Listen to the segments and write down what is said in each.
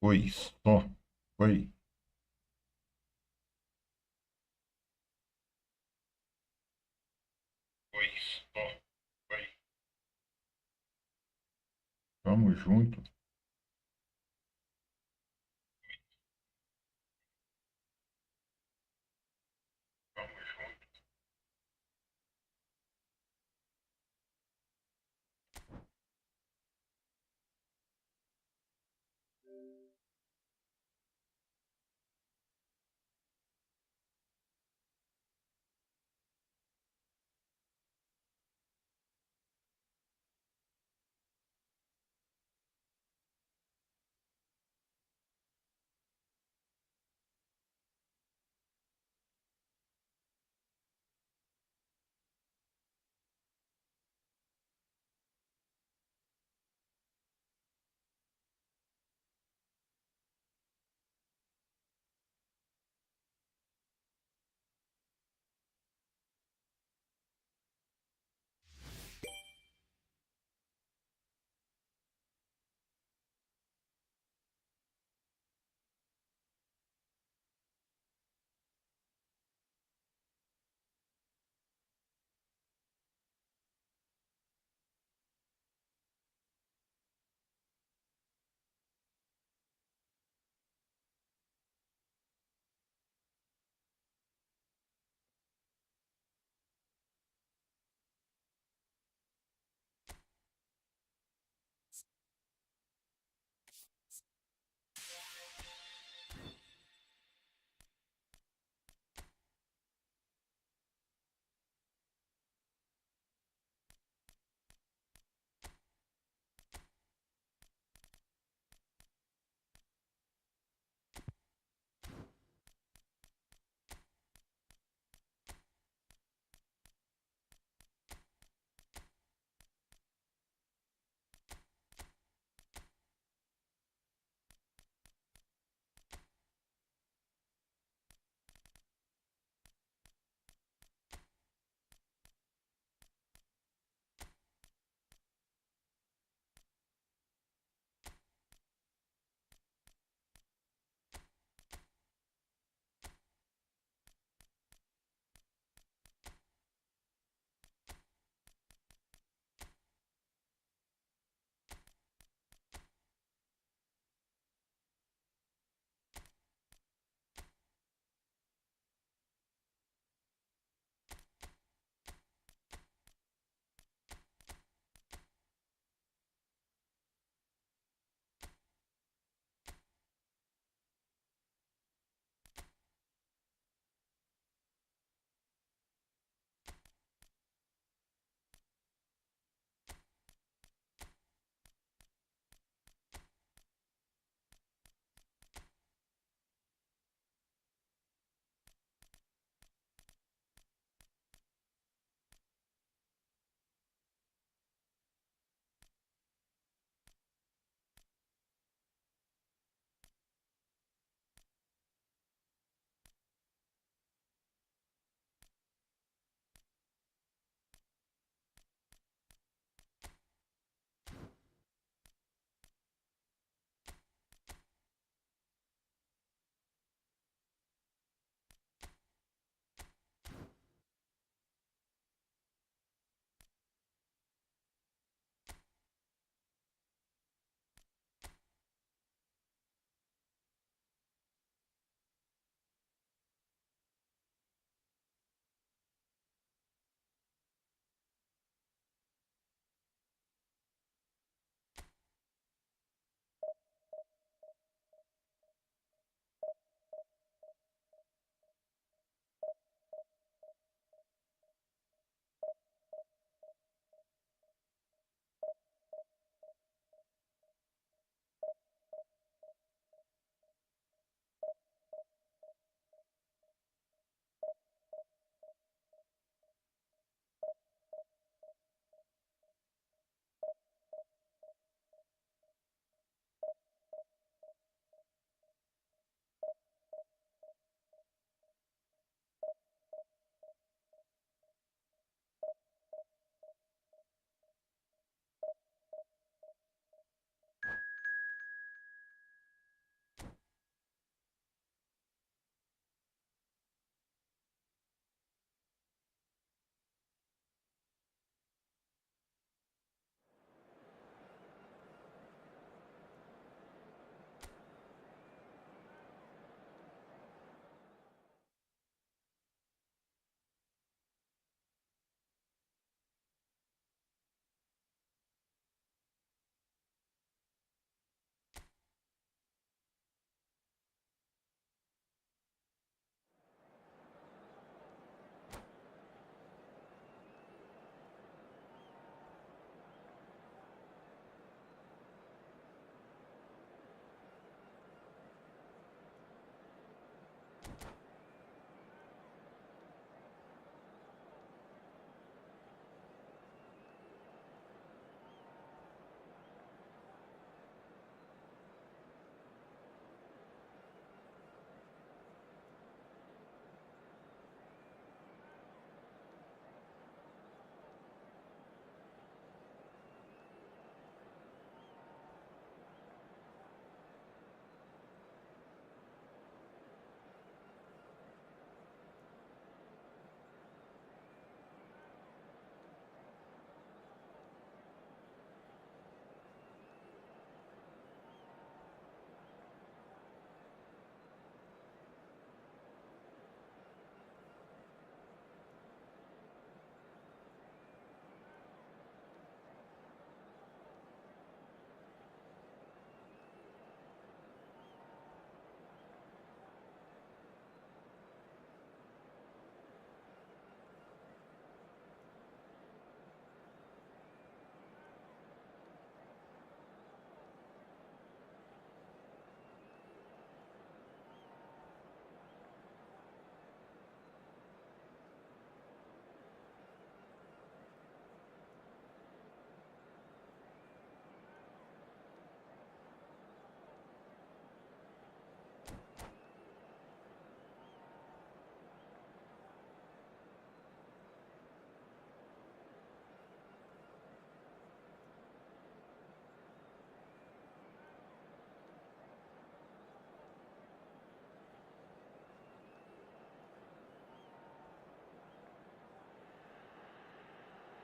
Oi, só. Oi. Oi, só. Oi. Tamo junto. Tamo junto.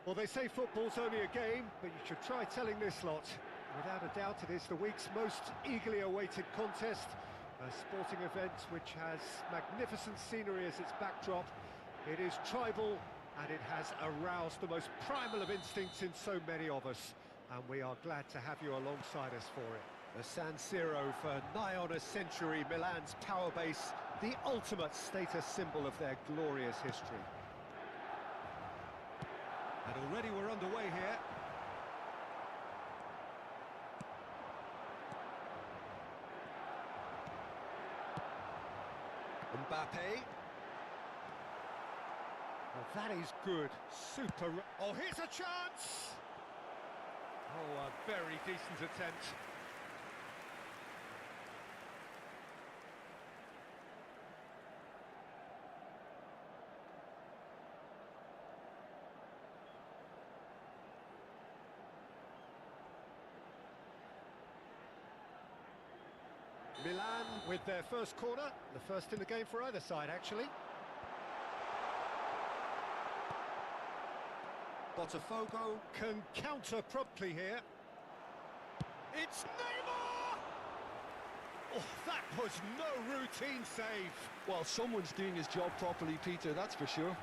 Well, they say football's only a game, but you should try telling this lot. Without a doubt, it is the week's most eagerly awaited contest. A sporting event which has magnificent scenery as its backdrop. It is tribal, and it has aroused the most primal of instincts in so many of us. And we are glad to have you alongside us for it. The San Siro, for nigh on a century, Milan's power base, the ultimate status symbol of their glorious history. And already we're underway here. Mbappe. Well, that is good. Super. Oh, here's a chance! Oh, a very decent attempt. Milan with their first corner, the first in the game for either side, actually. Botafogo can counter promptly here. It's Neymar! Oh, that was no routine save. Well, someone's doing his job properly, Peter, that's for sure.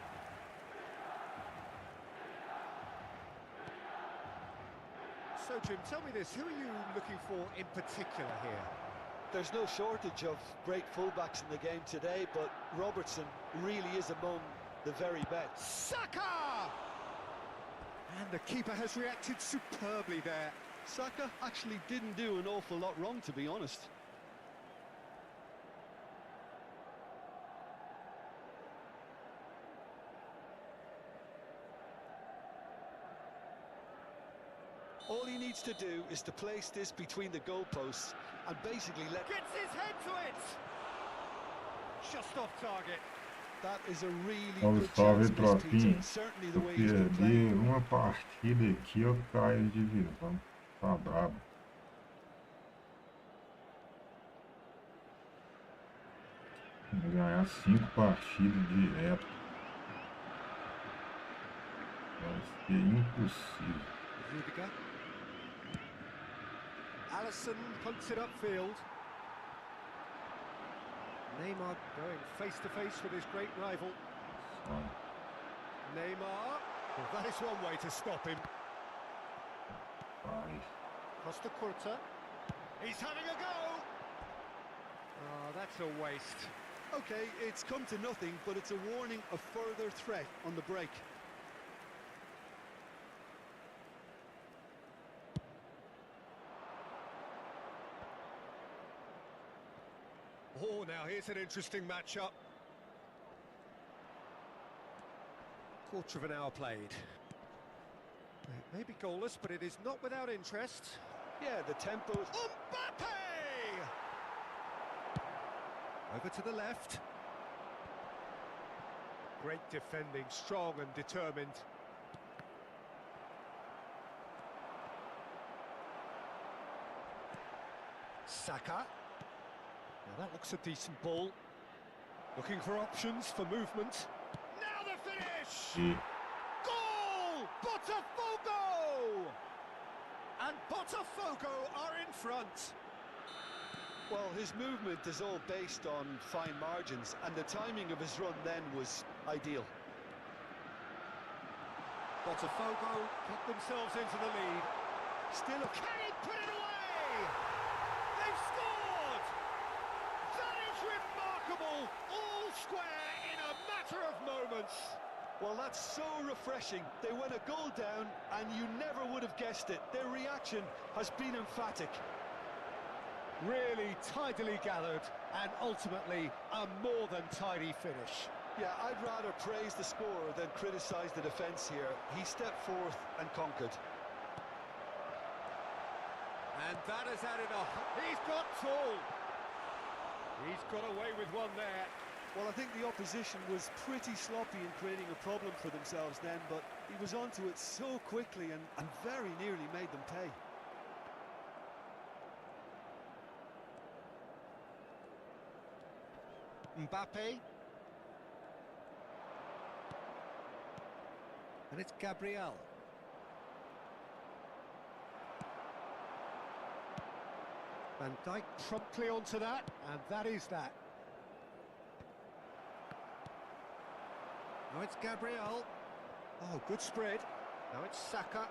So, Jim, tell me this, who are you looking for in particular here? There's no shortage of great fullbacks in the game today, but Robertson really is among the very best. Saka! And the keeper has reacted superbly there. Saka actually didn't do an awful lot wrong, to be honest. All he needs to do is to place this between the goalposts and basically let... Gets his head to it! Just off target. That is a really Salve, good salve, chance, Miss tropinha. Peter. Certainly the Eu way he's been playing. perder uma partida aqui, eu caio de divisão. Tá brabo. Vou ganhar 5 partidas direto. Vai ser impossível. Rudiger. Alisson punts it upfield. Neymar going face-to-face with his great rival. Só. Neymar. Well, that is one way to stop him. Vai. Costa Curta. He's having a go! Oh, that's a waste. Okay, it's come to nothing, but it's a warning of further threat on the break. Oh, now here's an interesting matchup. Quarter of an hour played. It may be goalless, but it is not without interest. Yeah, the tempo... Mbappe! Over to the left. Great defending, strong and determined. Saka. Now that looks a decent ball. Looking for options for movement. Now the finish! Goal! Botafogo! And Botafogo are in front. Well, his movement is all based on fine margins, and the timing of his run then was ideal. Botafogo get themselves into the lead. Still, can he put it away? They've scored! That is remarkable! All square in a matter of moments. Well, that's so refreshing. They went a goal down, and you never would have guessed it. Their reaction has been emphatic. Really tidily gathered, and ultimately a more than tidy finish. Yeah, I'd rather praise the scorer than criticise the defence here. He stepped forth and conquered. And that has added a... He's got tall. He's got away with one there. Well, I think the opposition was pretty sloppy in creating a problem for themselves then, but he was onto it so quickly and very nearly made them pay. Mbappe. And it's Gabriel. Van Dijk promptly onto that, and that is that. Now it's Gabriel. Oh, good spread. Now it's Saka.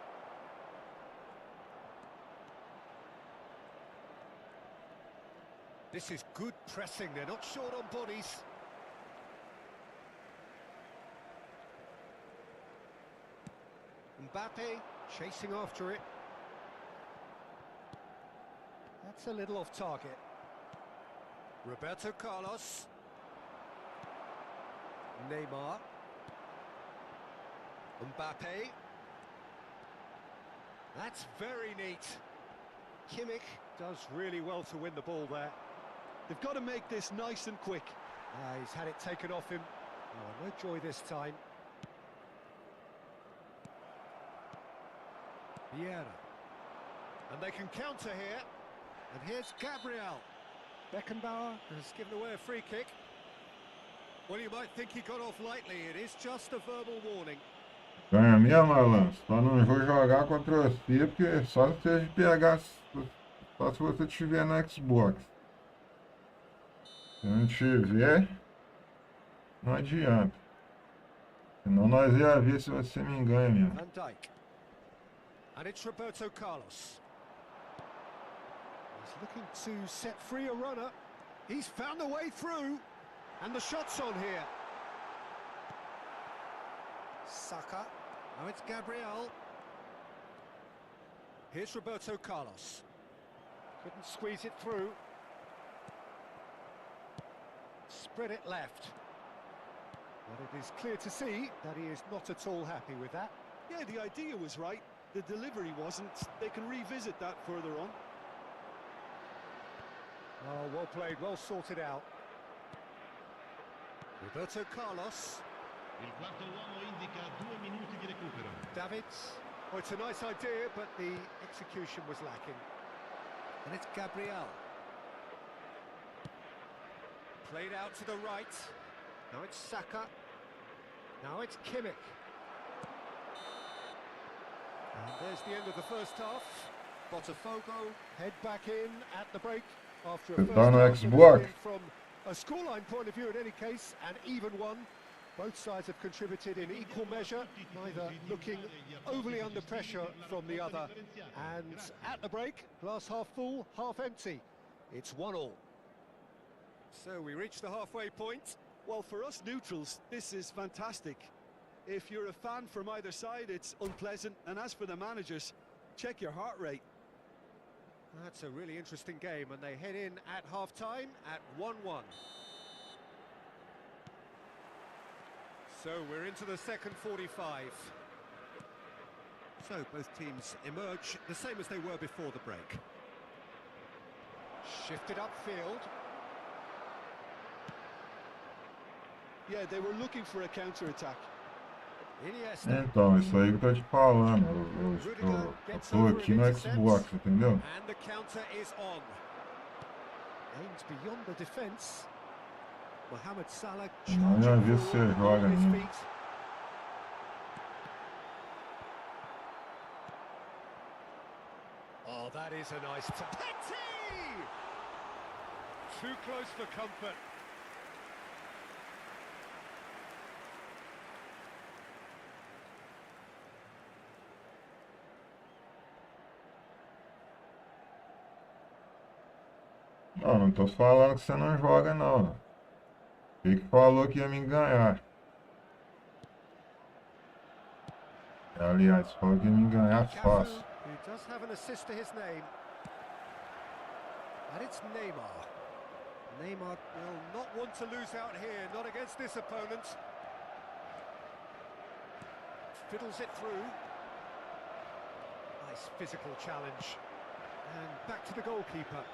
This is good pressing, they're not short on bodies. Mbappe chasing after it. That's a little off target. Roberto Carlos. Neymar. Mbappe. That's very neat. Kimmich does really well to win the ball there. They've got to make this nice and quick. He's had it taken off him. Oh, no joy this time. Vieira. And they can counter here. And here's Gabriel. Beckenbauer has given away a free kick. Well, you might think he got off lightly. It is just a verbal warning. Ganha mesmo, Alan. Só não vou jogar contra você, porque só se você pegar, só se você tiver no Xbox. Se não tiver, não adianta. Senão nós ia ver se você me engana mesmo. Van Dijk. And it's Roberto Carlos. He's looking to set free a runner. He's found the way through. And the shot's on here. Saka. Now it's Gabriel. Here's Roberto Carlos. Couldn't squeeze it through. Spread it left. But it is clear to see that he is not at all happy with that. Yeah, the idea was right. The delivery wasn't. They can revisit that further on. Oh, well played, well sorted out. Roberto Carlos. Il quarto uomo indica 2 minuti di recupero. Davids. Oh, it's a nice idea, but the execution was lacking. And it's Gabriel. Played out to the right. Now it's Saka. Now it's Kimmich. And there's the end of the first half. Botafogo head back in at the break after a first Tá no half Xbox. from a scoreline point of view in any case, an even one. Both sides have contributed in equal measure, neither looking overly under pressure from the other. And at the break, glass half full, half empty. It's 1-1. So we reach the halfway point. Well, for us neutrals, this is fantastic. If you're a fan from either side, it's unpleasant. And as for the managers, check your heart rate. That's a really interesting game, and they head in at half-time at 1-1. So we're into the second 45. So both teams emerge the same as they were before the break. Shifted upfield. Yeah, they were looking for a counter-attack. Iniesta. Então, isso aí que eu tô te falando. Eu tô aqui no Xbox, entendeu? And the counter is on. Aims beyond the defence. Mohamed Salah Não ia ver se você joga on his ainda. feet. Oh, that is a nice Petty! Too close for comfort. Não tô falando que você não joga, não. Ele que falou que ia me ganhar. Aliás, falou que ia me ganhar fácil. Who does have an assist to his name. And it's Neymar. Neymar will not want to lose out here, not against this opponent. Fiddles it through. Nice physical challenge. And back to the goalkeeper.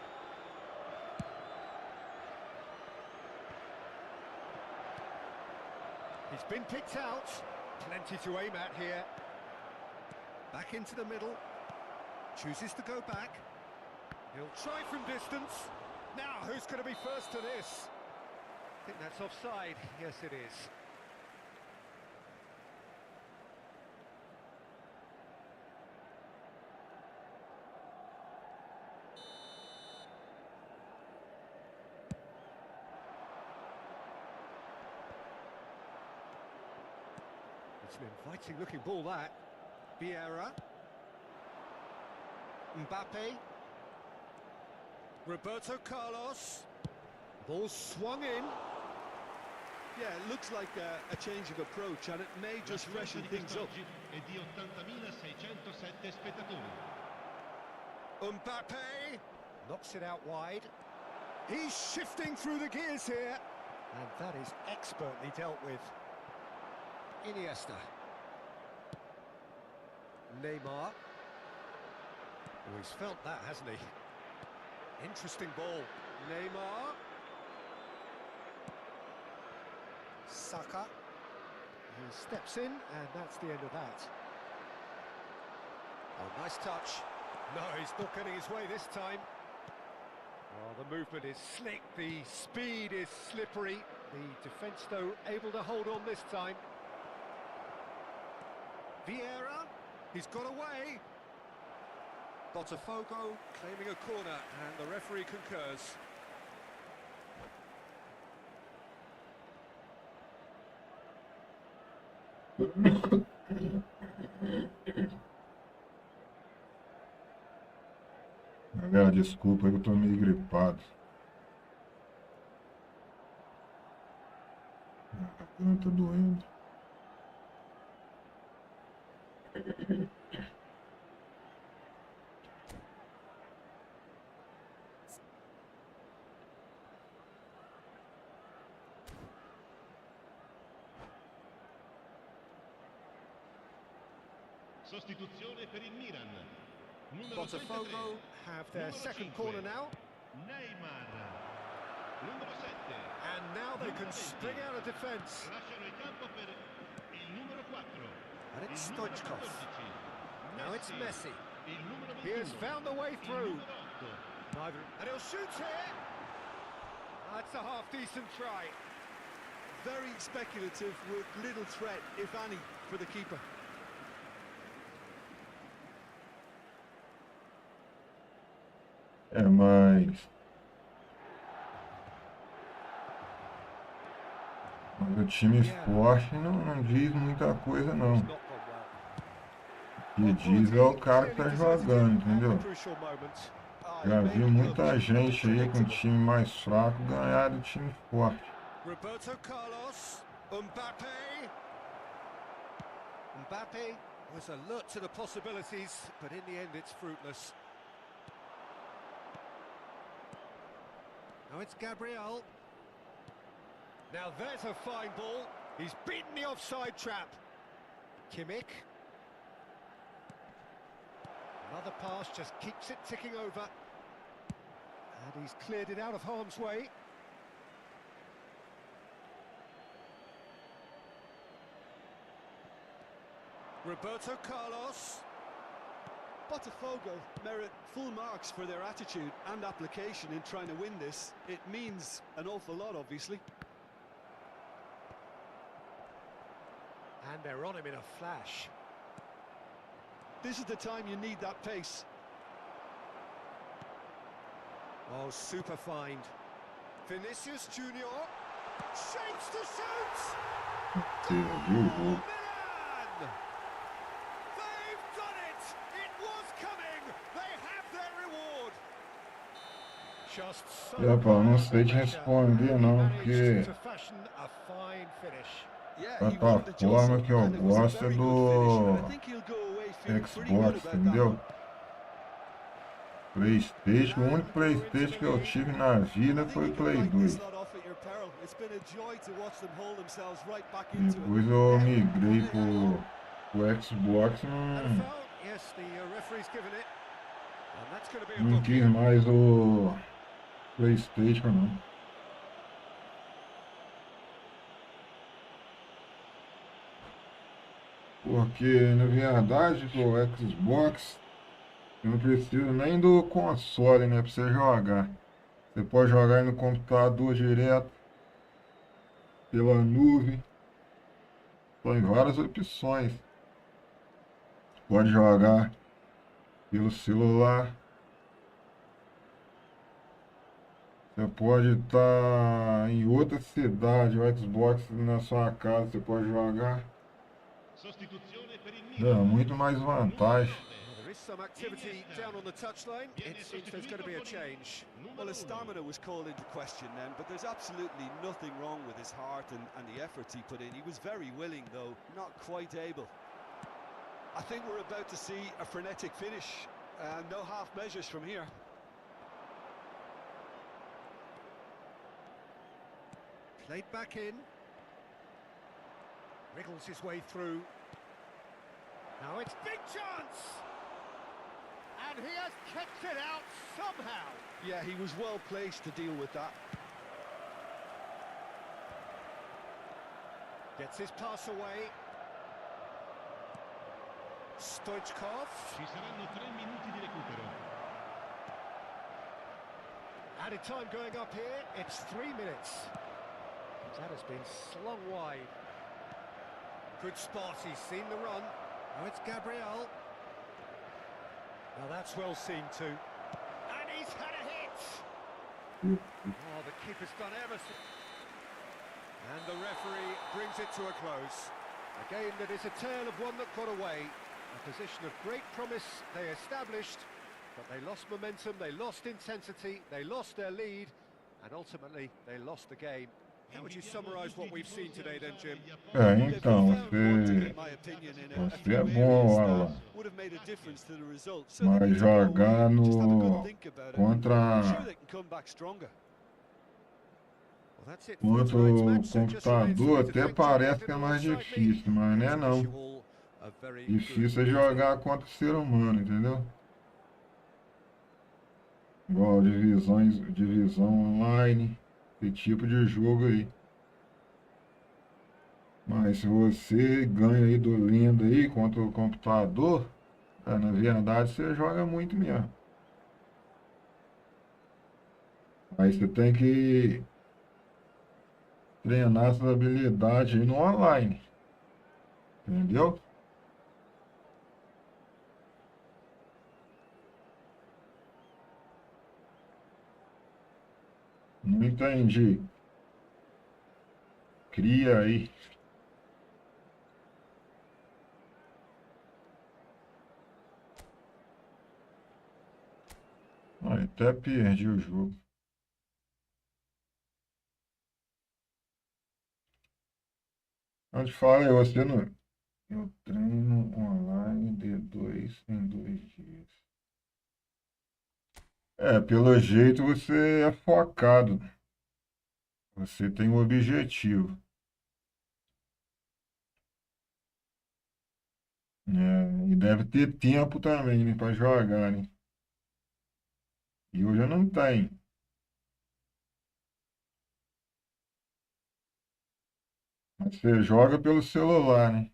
He's been picked out. Plenty to aim at here. Back into the middle. Chooses to go back. He'll try from distance. Now, who's going to be first to this? I think that's offside. Yes, it is. It's an inviting looking ball, that. Vieira. Mbappe. Roberto Carlos. Ball swung in. Yeah, it looks like a change of approach, and it may just freshen things up. È di 80.607 spettatori. Mbappe knocks it out wide. He's shifting through the gears here, and that is expertly dealt with. Iniesta. Neymar. Oh, he's felt that, hasn't he? Interesting ball. Neymar. Saka. He steps in, and that's the end of that. Oh, nice touch. No, he's not getting his way this time. Oh, the movement is slick, the speed is slippery. The defence, though, able to hold on this time. Vieira, he's got away. Botafogo claiming a corner, and the referee concurs. Galera, desculpa aí que eu tô meio gripado. A garganta doendo. Sostituzione per il Milan. Numero Botafogo 33. have their Numero second 5. corner now. Neymar. Numero 7. And now they can spring out of defence. Lasciano il campo per il numero 4. And it's Il numero Stoichkov. 14. Now it's Messi. Il numero 21. He has found the way Il through. numero 8. Neither. And he'll shoot here. That's a half-decent try. Very speculative with little threat, if any, for the keeper. É, mas o time forte não diz muita coisa, não. Not gone well. O que diz é o cara que tá jogando, entendeu? Crucial moment. Já vi muita gente aí com time mais fraco ganhar do time forte. Roberto Carlos, Mbappe. Mbappe was alert to the possibilities, but in the end it's fruitless. Now it's Gabriel. Now there's a fine ball. He's beaten the offside trap. Kimmich. Another pass just keeps it ticking over. And he's cleared it out of harm's way. Roberto Carlos. Botafogo merit full marks for their attitude and application in trying to win this. It means an awful lot, obviously. And they're on him in a flash. This is the time you need that pace. Oh, super find. Vinicius Junior shapes to shoot. Viu? Milan! They've done it! It was coming! They have their reward! Just so Não sei te responder não, porque to fashion a fine finish. Yeah, he a wanted the plataforma jostle, que eu and it was a gosto é very good finish, and I do think he'll go away feeling pretty good Xbox, about that entendeu? one. PlayStation, o único PlayStation que eu tive na vida foi o Play 2. Depois eu migrei pro Xbox, Yes, the referee's given it. And that's going to be a não booking. quis mais o PlayStation não. Porque na verdade o Xbox eu não preciso nem do console, né, pra você jogar. Você pode jogar aí no computador direto, pela nuvem. Tem várias opções. Pode jogar pelo celular. Você pode estar em outra cidade, o Xbox na sua casa, você pode jogar. Sostituzione per il Dá Milan. muito mais Numero vantagem. 9. Well, there is some activity down on the touchline. It seems there's going to be a change. Well, Numero his 1. stamina was called into question then, but there's absolutely nothing wrong with his heart and the efforts he put in. He was very willing, though, not quite able. I think we're about to see a frenetic finish. No half measures from here. Played back in. Wriggles his way through. Now it's big chance! And he has kept it out somehow. Yeah, he was well placed to deal with that. Gets his pass away. Stoichkov. Ci saranno 3 minuti di recupero. Added time going up here. It's 3 minutes. That has been slung wide. Good spot, he's seen the run. Now it's Gabriel. Now that's well seen too. And he's had a hit! Oh, the keeper's done ever so... And the referee brings it to a close. A game that is a tale of one that got away. A position of great promise they established, but they lost momentum, they lost intensity, they lost their lead, and ultimately they lost the game. How would you summarise what we've seen today then, Jim? Então, você é bom, Alan. Mas jogar no contra o computador até parece que é mais difícil, mas não é não. Difícil é jogar contra o ser humano, entendeu? Igual divisão online, esse tipo de jogo aí. Mas se você ganha aí do lenda aí contra o computador, na verdade você joga muito mesmo. Aí você tem que treinar essas habilidades aí no online. Entendeu? Não entendi. Cria aí. Ai, até perdi o jogo. Eu te falei, você não. Eu treino online D2 em 2 dias. Pelo jeito você é focado. Você tem um objetivo. E deve ter tempo também, né, para jogar, né? E eu já não tenho. Mas você joga pelo celular, né?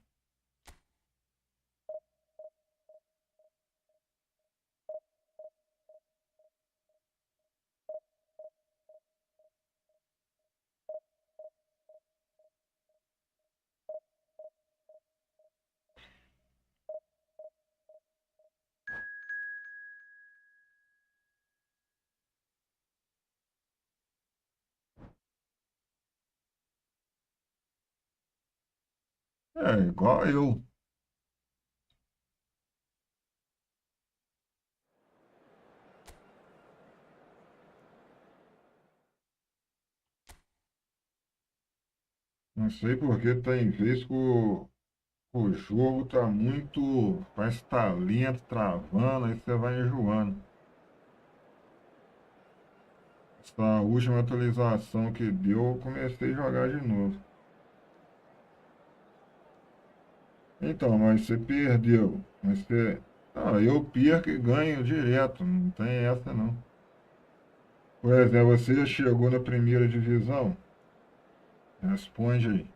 Igual eu. Não sei porque tem vez que o jogo tá muito. Parece que tá lento, travando, aí você vai enjoando. Essa última atualização que deu, eu comecei a jogar de novo. Então, mas você perdeu. Mas você. Ah, eu perco e ganho direto. Não tem essa não. Por exemplo, você já chegou na primeira divisão? Responde aí.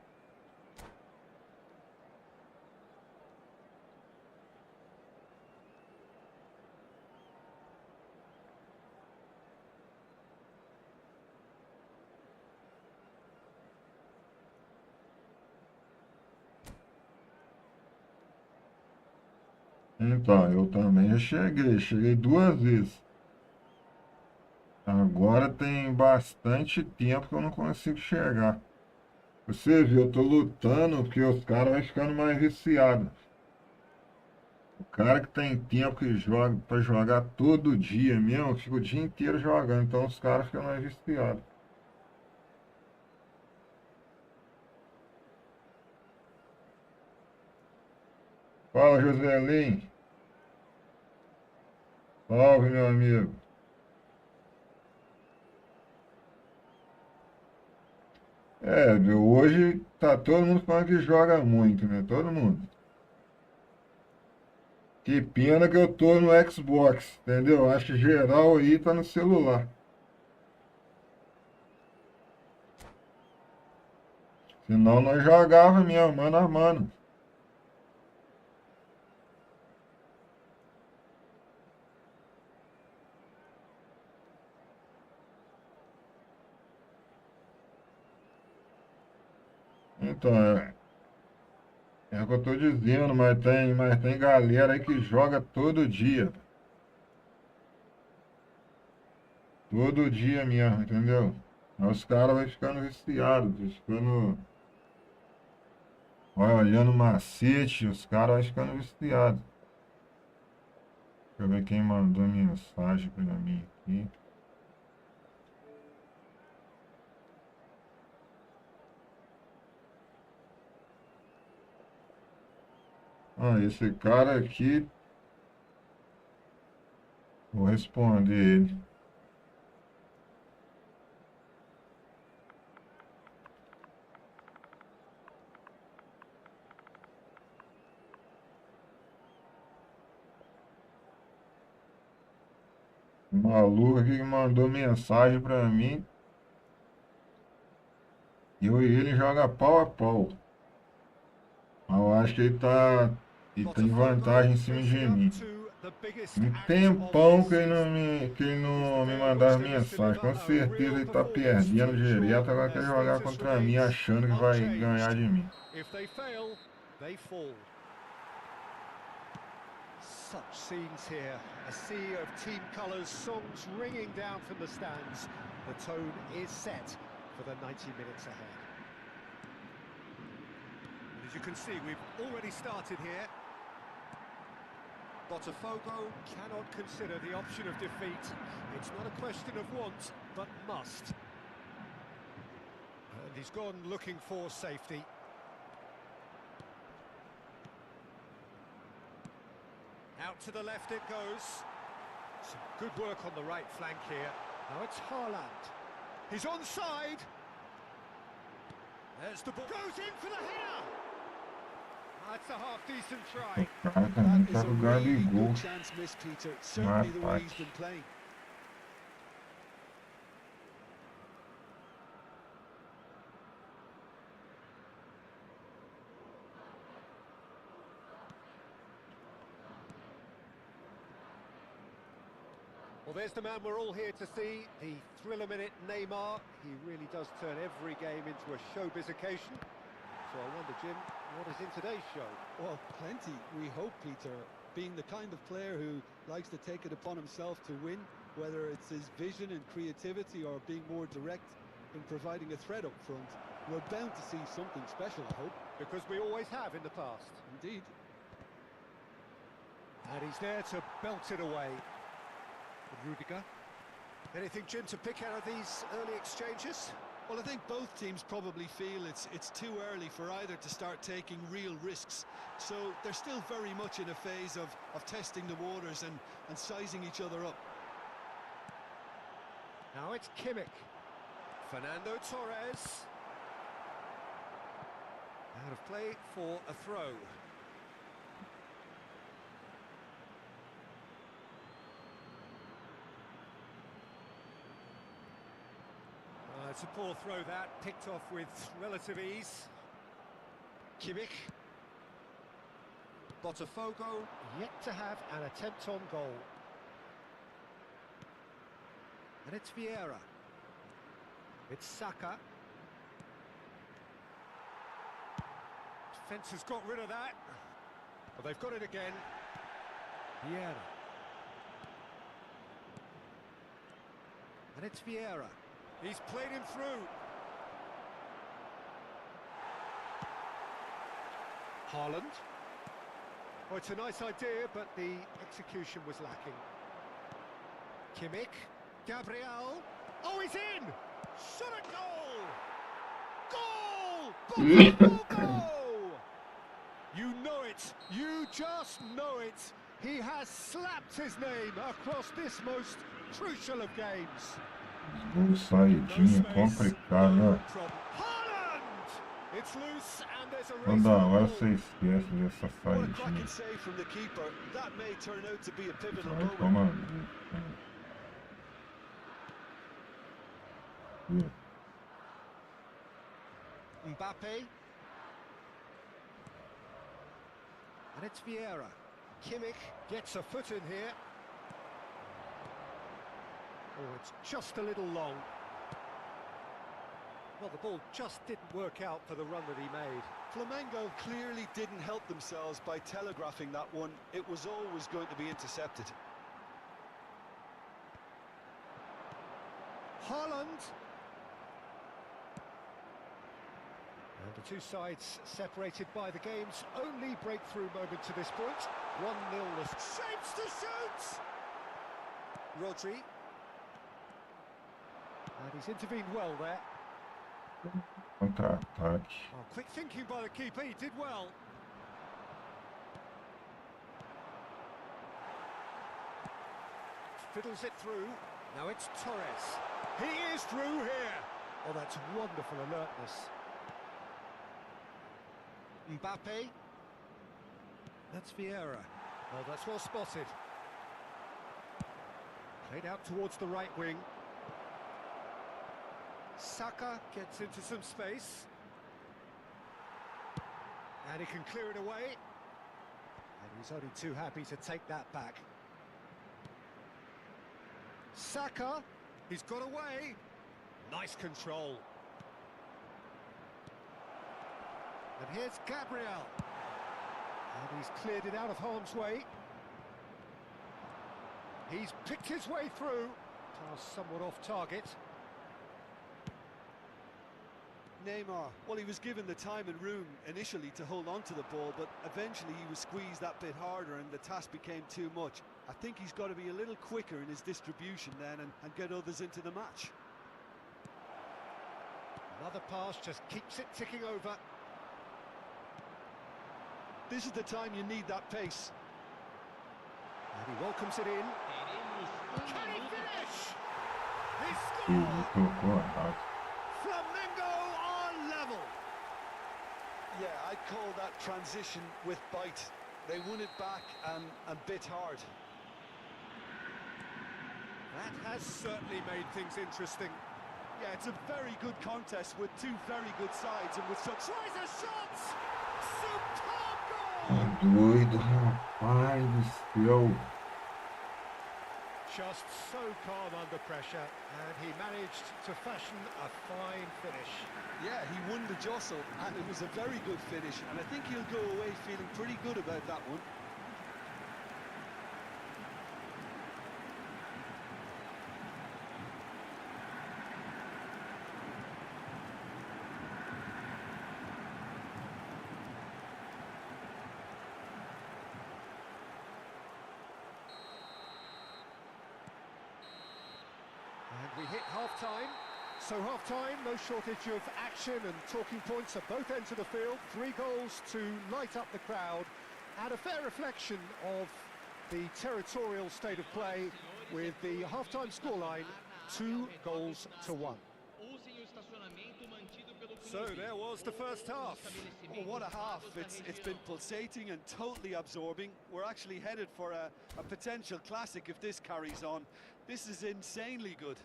Então, eu também já cheguei 2 vezes. Agora tem bastante tempo que eu não consigo chegar. Você viu, eu tô lutando porque os caras vão ficando mais viciados. O cara que tem tempo que joga pra jogar todo dia mesmo, fica o dia inteiro jogando. Então os caras ficam mais viciados. Fala, Joselin. Salve, meu amigo. É, viu, hoje tá todo mundo falando que joga muito, né? Todo mundo. Que pena que eu tô no Xbox, entendeu? Acho que geral aí tá no celular. Senão nós jogava mesmo, mano a mano. Então, é o que eu tô dizendo, mas tem galera aí que joga todo dia. Todo dia mesmo, entendeu? Aí os caras vão ficando viciados, vai ficando, vai olhando macete, os caras vão ficando viciados. Deixa eu ver quem mandou mensagem pra mim aqui. Ah, esse cara aqui, vou responder ele. O maluco aqui que mandou mensagem pra mim. Eu e ele joga pau a pau. Eu acho que ele tem Botafogo vantagem em cima de facing up mim. to the biggest Um act of tempão this que season. que ele Is the não me day on which mandava they must mensagem. deliver Com a certeza real ele tá performance to perdendo ensure direto, agora their quer jogar status contra mim, remains achando que vai ganhar unchanged. de mim. If they fail, they fall. Such scenes here, a sea of team colours, songs ringing down from the stands. The tone is set for the 90 minutes ahead. And as you can see, we've already started here. Botafogo cannot consider the option of defeat. It's not a question of want, but must. And he's gone looking for safety. Out to the left it goes. Some good work on the right flank here. Now it's Haaland. He's onside. There's the ball. Goes in for the header. That's a half-decent try. O cara That também is tá a com o really Gabigol good chance missed, Peter. no Certainly the way he's ataque. been playing. Well, there's the man we're all here to see, the thriller-minute Neymar. He really does turn every game into a showbiz occasion. So I wonder, Jim, what is in today's show? Well, plenty, we hope, Peter. Being the kind of player who likes to take it upon himself to win, whether it's his vision and creativity or being more direct in providing a threat up front, we're bound to see something special, I hope. Because we always have in the past. Indeed. And he's there to belt it away. Rudiger. Anything, Jim, to pick out of these early exchanges? Well, I think both teams probably feel it's too early for either to start taking real risks. So they're still very much in a phase of testing the waters and sizing each other up. Now it's Kimmich. Fernando Torres. Out of play for a throw. It's a poor throw that, picked off with relative ease. Kimmich. Botafogo yet to have an attempt on goal. And it's Vieira. It's Saka. Defence has got rid of that. Well, they've got it again. Vieira. And it's Vieira. He's played him through. Haaland. Oh, it's a nice idea, but the execution was lacking. Kimmich. Gabriel. Oh, he's in! Shot a goal! Goal! Botafogo! You know it. You just know it. He has slapped his name across this most crucial of games. Gol saidinha, complicado, né? Haaland! It's loose and there's a race. Toda hora você esquece dessa What a saidinha. cracking save from the keeper. That may turn out to be a pivotal Vai moment. tomar. Mbappe. And it's Vieira. Kimmich gets a foot in here. Oh, it's just a little long. Well, the ball just didn't work out for the run that he made. Flamengo clearly didn't help themselves by telegraphing that one. It was always going to be intercepted. Haaland. And the two sides separated by the game's only breakthrough moment to this point. 1-0. Shapes to shoot! Rodri. And he's intervened well there. Contra-ataque. Oh, quick thinking by the keeper, he did well. Fiddles it through. Now it's Torres. He is through here. Oh, that's wonderful alertness. Mbappe. That's Vieira. Oh, that's well spotted. Played out towards the right wing. Saka gets into some space. And he can clear it away. And he's only too happy to take that back. Saka, he's got away. Nice control. And here's Gabriel. And he's cleared it out of harm's way. He's picked his way through. Pass somewhat off target. Neymar, well, he was given the time and room initially to hold on to the ball, but eventually he was squeezed that bit harder and the task became too much. I think he's got to be a little quicker in his distribution then and get others into the match. Another pass just keeps it ticking over. This is the time you need that pace. And he welcomes it in. Can he finish? He Tocou scored! errado. Flamengo are level. Yeah, I'd call that transition with bite. They won it back and bit hard. That has certainly made things interesting. Yeah, it's a very good contest with two very good sides and with such... Tries a shot! Superb Tá goal! doido, rapaz do céu. Just so calm under pressure, and he managed to fashion a fine finish. Yeah, he won the jostle, and it was a very good finish, and I think he'll go away feeling pretty good about that one. And we hit half-time. So half-time, no shortage of action and talking points at both ends of the field. 3 goals to light up the crowd, and a fair reflection of the territorial state of play with the half-time scoreline 2-1. So there was the first half. Oh, what a half. It's been pulsating and totally absorbing. We're actually headed for a potential classic if this carries on. This is insanely good.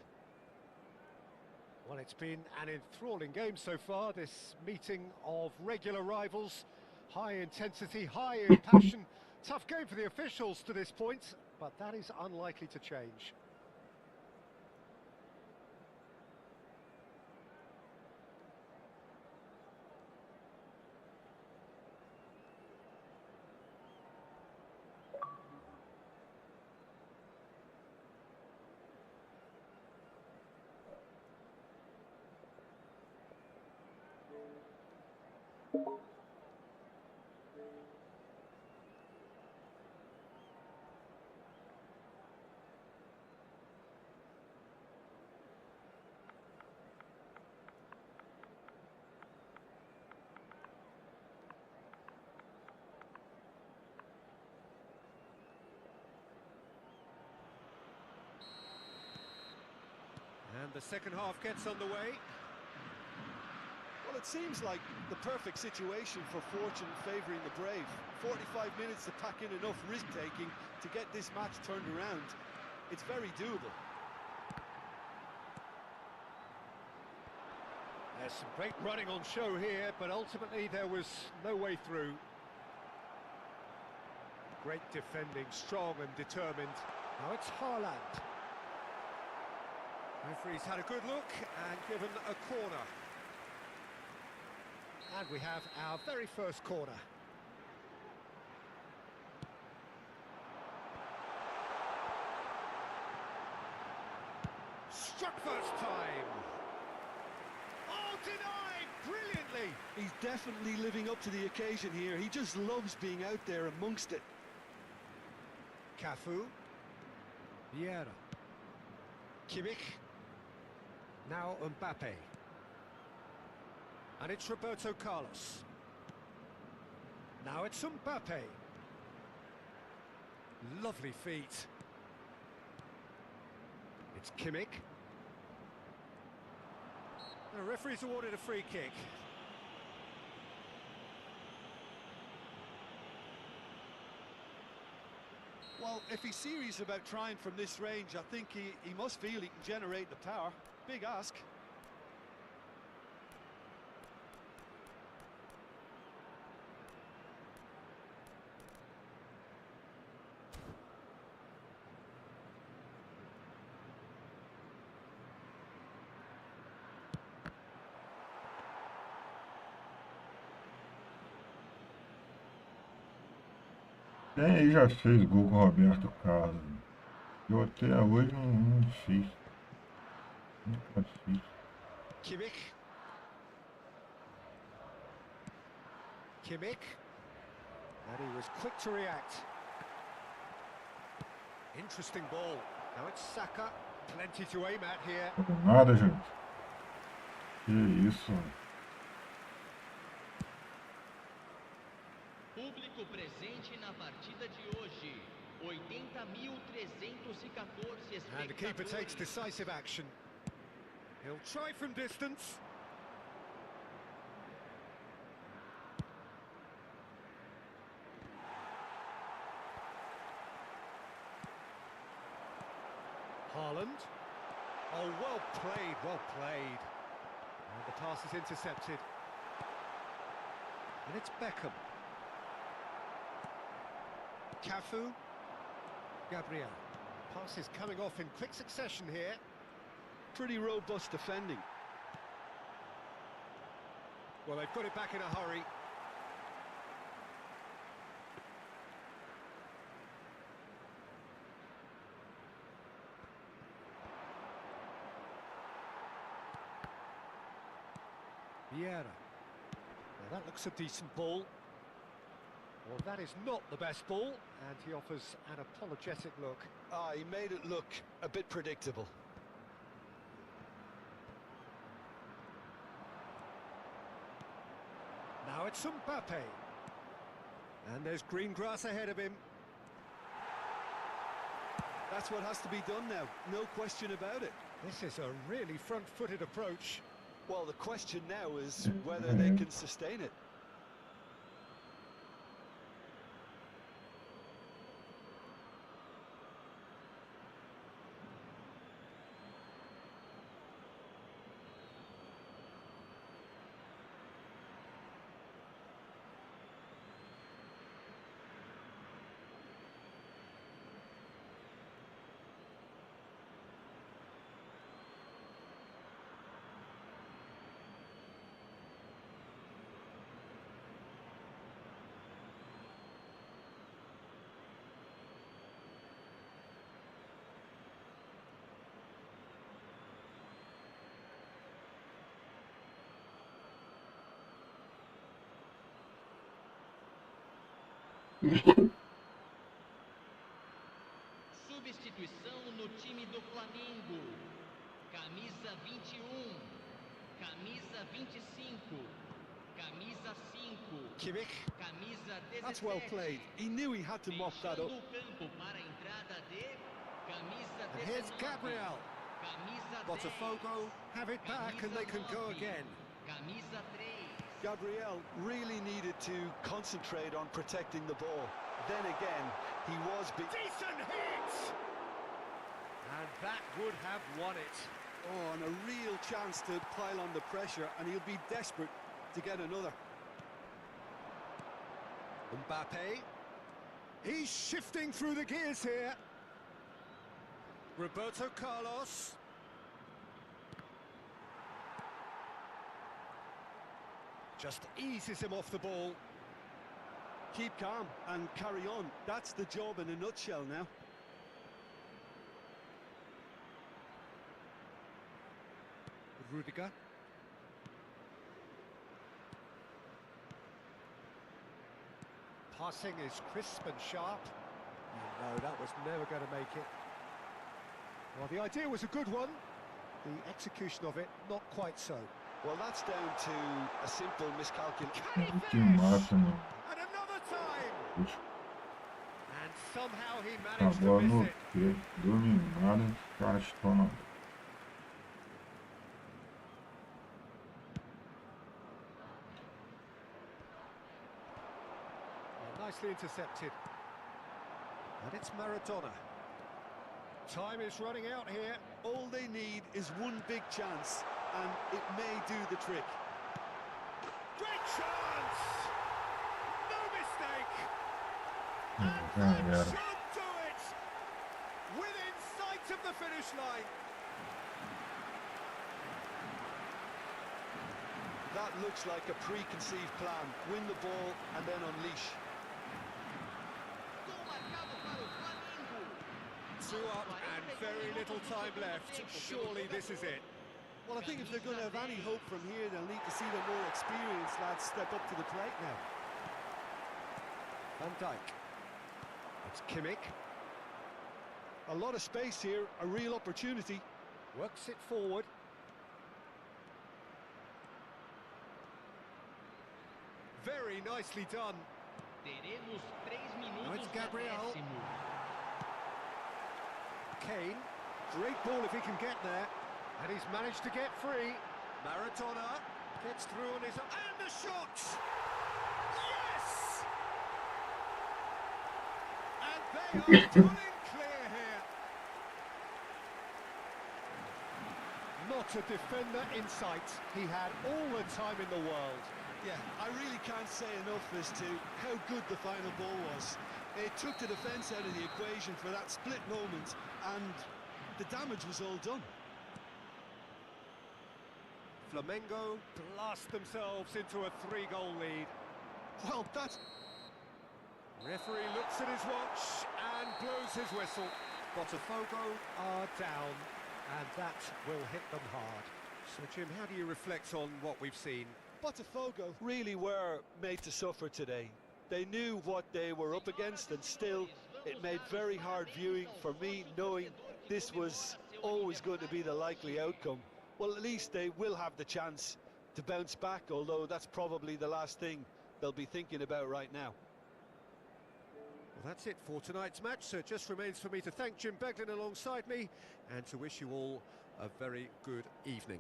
Well, it's been an enthralling game so far, this meeting of regular rivals. High intensity, high in passion. Tough game for the officials to this point, but that is unlikely to change. And the second half gets underway. Well, it seems like the perfect situation for fortune favouring the brave. 45 minutes to pack in enough risk-taking to get this match turned around. It's very doable. There's some great running on show here, but ultimately there was no way through. Great defending, strong and determined. Now it's Haaland. Referee's had a good look and given a corner. And we have our very first corner. Struck first time. Oh, denied brilliantly. He's definitely living up to the occasion here. He just loves being out there amongst it. Cafu. Vieira. Kimmich. Now Mbappe. And it's Roberto Carlos. Now it's Mbappe. Lovely feet. It's Kimmich. The referee's awarded a free kick. Well, if he's serious about trying from this range, I think he must feel he can generate the power. Big ask. Quem aí já fez gol com o Roberto Carlos? Eu até hoje não fiz. Nunca fiz. Kimmich. Kimmich. And he was quick to react. Interesting ball. Now it's Saka. Plenty to aim at here. Nada, gente. Que isso. Público presente na partida de hoje. 80.314 And the keeper takes espectadores. decisive action. He'll try from distance. Haaland. Oh, well played, well played. And the pass is intercepted. And it's Beckham. Cafu. Gabriel. Pass is coming off in quick succession here. Pretty robust defending. Well, they've got it back in a hurry. Vieira. Now that looks a decent ball. Well, that is not the best ball, and he offers an apologetic look. Ah, he made it look a bit predictable. Now it's Mbappe. And there's green grass ahead of him. That's what has to be done now, no question about it. This is a really front-footed approach. Well, the question now is whether they can sustain it. Substituição no time do Flamengo. Camisa 21. Camisa 25. Camisa 5. Kimmich. Camisa 17. That's well played. He knew he had to mop that up. Deixando o campo para a entrada de camisa And here's 19. Gabriel. Camisa 10. Botafogo have it back and they can go again. Camisa 3. Gabriel really needed to concentrate on protecting the ball. Then again, he was Decent hit! And that would have won it. Oh, and a real chance to pile on the pressure, and he'll be desperate to get another. Mbappe. He's shifting through the gears here. Roberto Carlos. Just eases him off the ball. Keep calm and carry on. That's the job in a nutshell now. Rudiger. Passing is crisp and sharp. No, that was never going to make it. Well, the idea was a good one. The execution of it, not quite so. Well, that's down to a simple miscalculation. Can he Que finish? mata, mano. And another time! Puxa, And somehow he managed to acabou no miss it. pé. Dominado, os caras tomam. Oh, nicely intercepted. And it's Maradona. Time is running out here. All they need is one big chance, and it may do the trick. Great chance! No mistake! Já That era. should do it! Within sight of the finish line. That looks like a preconceived plan. Win the ball and then unleash. Gol marcado para o Flamengo. Two up and very little time left. Surely this is it. Well, I think if they're going to have any hope from here, they'll need to see the more experienced lads step up to the plate now. Van Dijk. It's Kimmich. A lot of space here, a real opportunity. Works it forward. Very nicely done. Teremos 3 minutos Now it's de Gabriel. acréscimo. Kane. Great ball if he can get there. And he's managed to get free. Maradona gets through on his own. And the shot! Yes! And they are pulling clear here. Not a defender in sight. He had all the time in the world. Yeah, I really can't say enough as to how good the final ball was. It took the defence out of the equation for that split moment, and the damage was all done. Flamengo blast themselves into a 3-goal lead. Well, that's... Referee looks at his watch and blows his whistle. Botafogo are down, and that will hit them hard. So, Jim, how do you reflect on what we've seen? Botafogo really were made to suffer today. They knew what they were up against, and still it made very hard viewing for me, knowing this was always going to be the likely outcome. Well, at least they will have the chance to bounce back, although that's probably the last thing they'll be thinking about right now. Well, that's it for tonight's match, so it just remains for me to thank Jim Beglin alongside me and to wish you all a very good evening.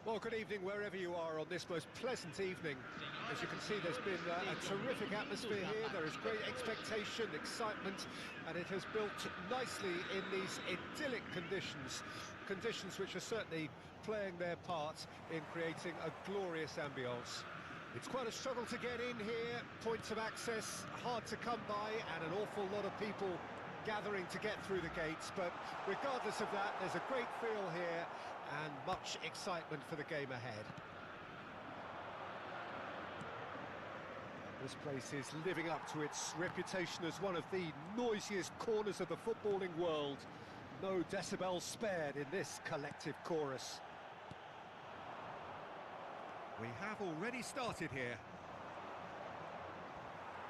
Well, good evening wherever you are on this most pleasant evening. As you can see, there's been a terrific atmosphere here. There is great expectation, excitement, and it has built nicely in these idyllic conditions. Conditions which are certainly playing their part in creating a glorious ambience. It's quite a struggle to get in here, points of access hard to come by, and an awful lot of people gathering to get through the gates, but regardless of that, there's a great feel here and much excitement for the game ahead. This place is living up to its reputation as one of the noisiest corners of the footballing world. No decibels spared in this collective chorus. We have already started here.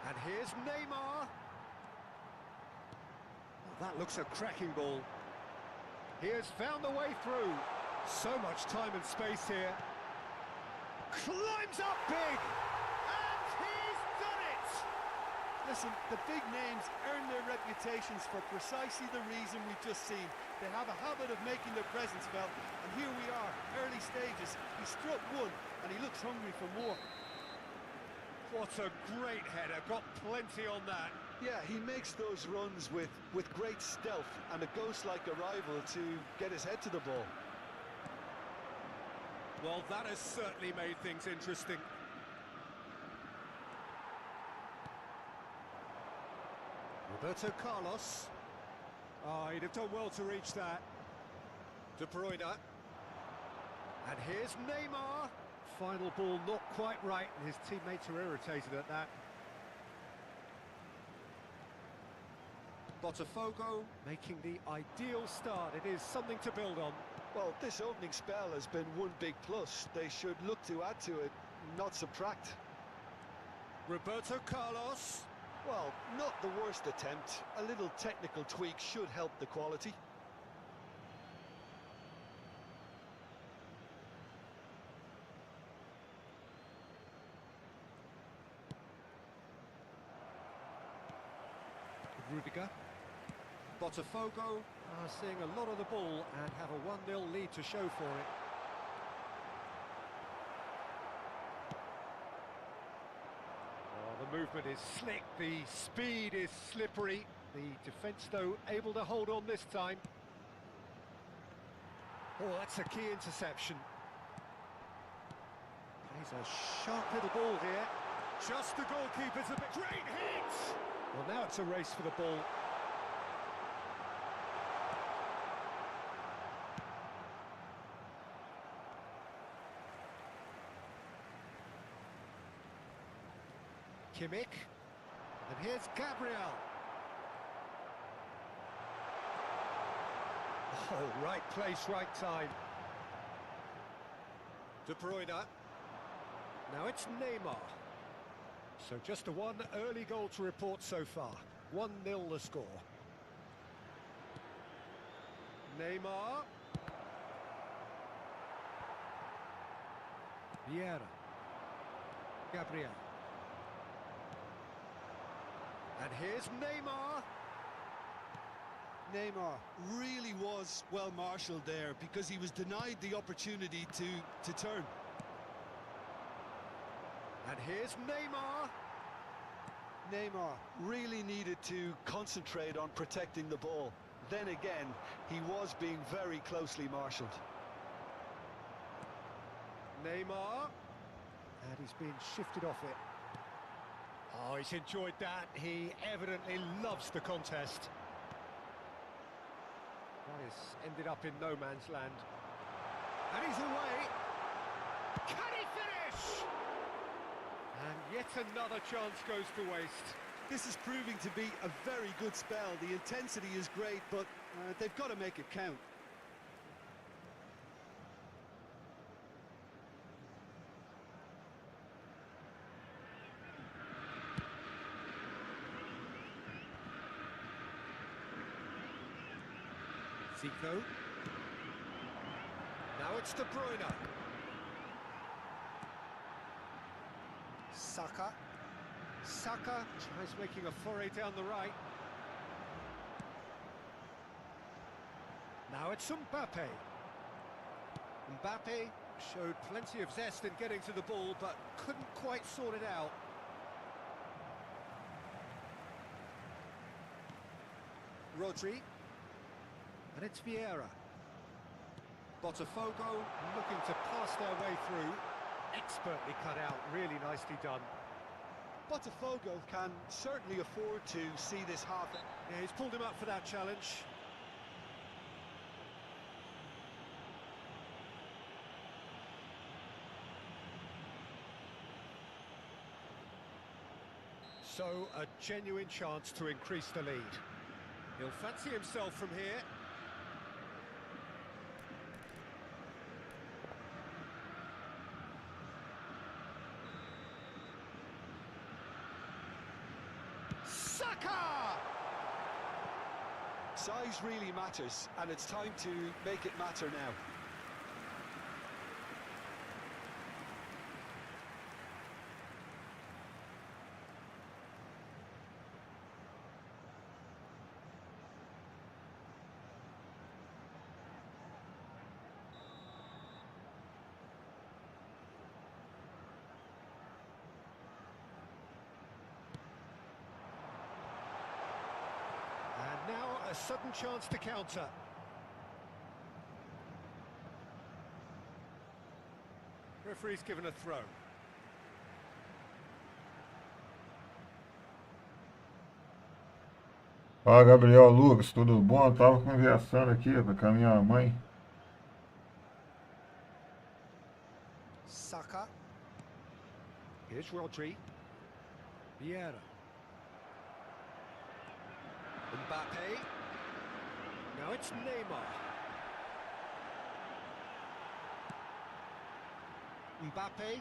And here's Neymar. That looks a cracking ball. He has found the way through. So much time and space here. Climbs up big! And he's done it! Listen, the big names earn their reputations for precisely the reason we've just seen. They have a habit of making their presence felt, and here we are, early stages. He struck one, and he looks hungry for more. What a great header, got plenty on that. Yeah, he makes those runs with great stealth and a ghost-like arrival to get his head to the ball. Well, that has certainly made things interesting. Roberto Carlos. Oh, he'd have done well to reach that. De Bruyne. And here's Neymar. Final ball not quite right, and his teammates are irritated at that. Botafogo making the ideal start. It is something to build on. Well, this opening spell has been one big plus. They should look to add to it, not subtract. Roberto Carlos. Well, not the worst attempt. A little technical tweak should help the quality. Rudiger. Botafogo are seeing a lot of the ball and have a 1-0 lead to show for it. Oh, the movement is slick, the speed is slippery. The defence, though, able to hold on this time. Oh, that's a key interception. Plays a sharp little ball here. Just the goalkeeper's a bit... Great hit! Well, now it's a race for the ball. Kimmich, and here's Gabriel. Oh, right place, right time. De Bruyne. Now it's Neymar. So just the one early goal to report so far. 1-0 the score. Neymar. Vieira. Gabriel. And here's Neymar. Neymar really was well marshalled there because he was denied the opportunity to turn. And here's Neymar. Neymar really needed to concentrate on protecting the ball. Then again, he was being very closely marshalled. Neymar. And he's being shifted off it. Oh, he's enjoyed that. He evidently loves the contest. That has ended up in no man's land. And he's away. Can he finish? And yet another chance goes to waste. This is proving to be a very good spell. The intensity is great, but they've got to make it count. Zico. Now it's De Bruyne. Saka. Saka tries making a foray down the right. Now it's Mbappe. Mbappe Showed plenty of zest in getting to the ball, but couldn't quite sort it out. Rodri. And it's Vieira. Botafogo looking to pass their way through. Expertly cut out, really nicely done. Botafogo can certainly afford to see this half. Yeah, he's pulled him up for that challenge. So, a genuine chance to increase the lead. He'll fancy himself from here. Saka! Size really matters, and it's time to make it matter now. And now a sudden chance to counter. Referee's given a throw. Fala, Gabriel, Lucas, tudo bom? Eu tava conversando aqui com a minha mãe. Saka. Here's Rodri. Vieira. Mbappe. Now it's Neymar. Mbappe.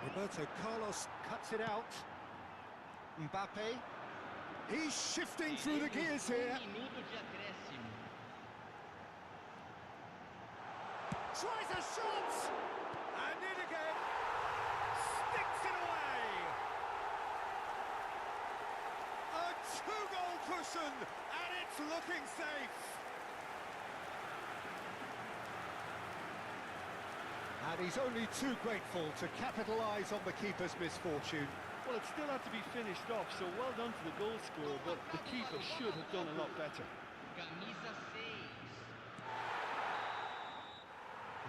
Roberto Carlos cuts it out. Mbappe. He's shifting through the gears here. Minuto de acréscimo. Tries a shot! And in again. Sticks it away. A two-goal cushion, and it's looking safe. And he's only too grateful to capitalise on the keeper's misfortune. Well, it still had to be finished off, so well done to the goal scorer, but the keeper should have done a lot better. Camisa 6.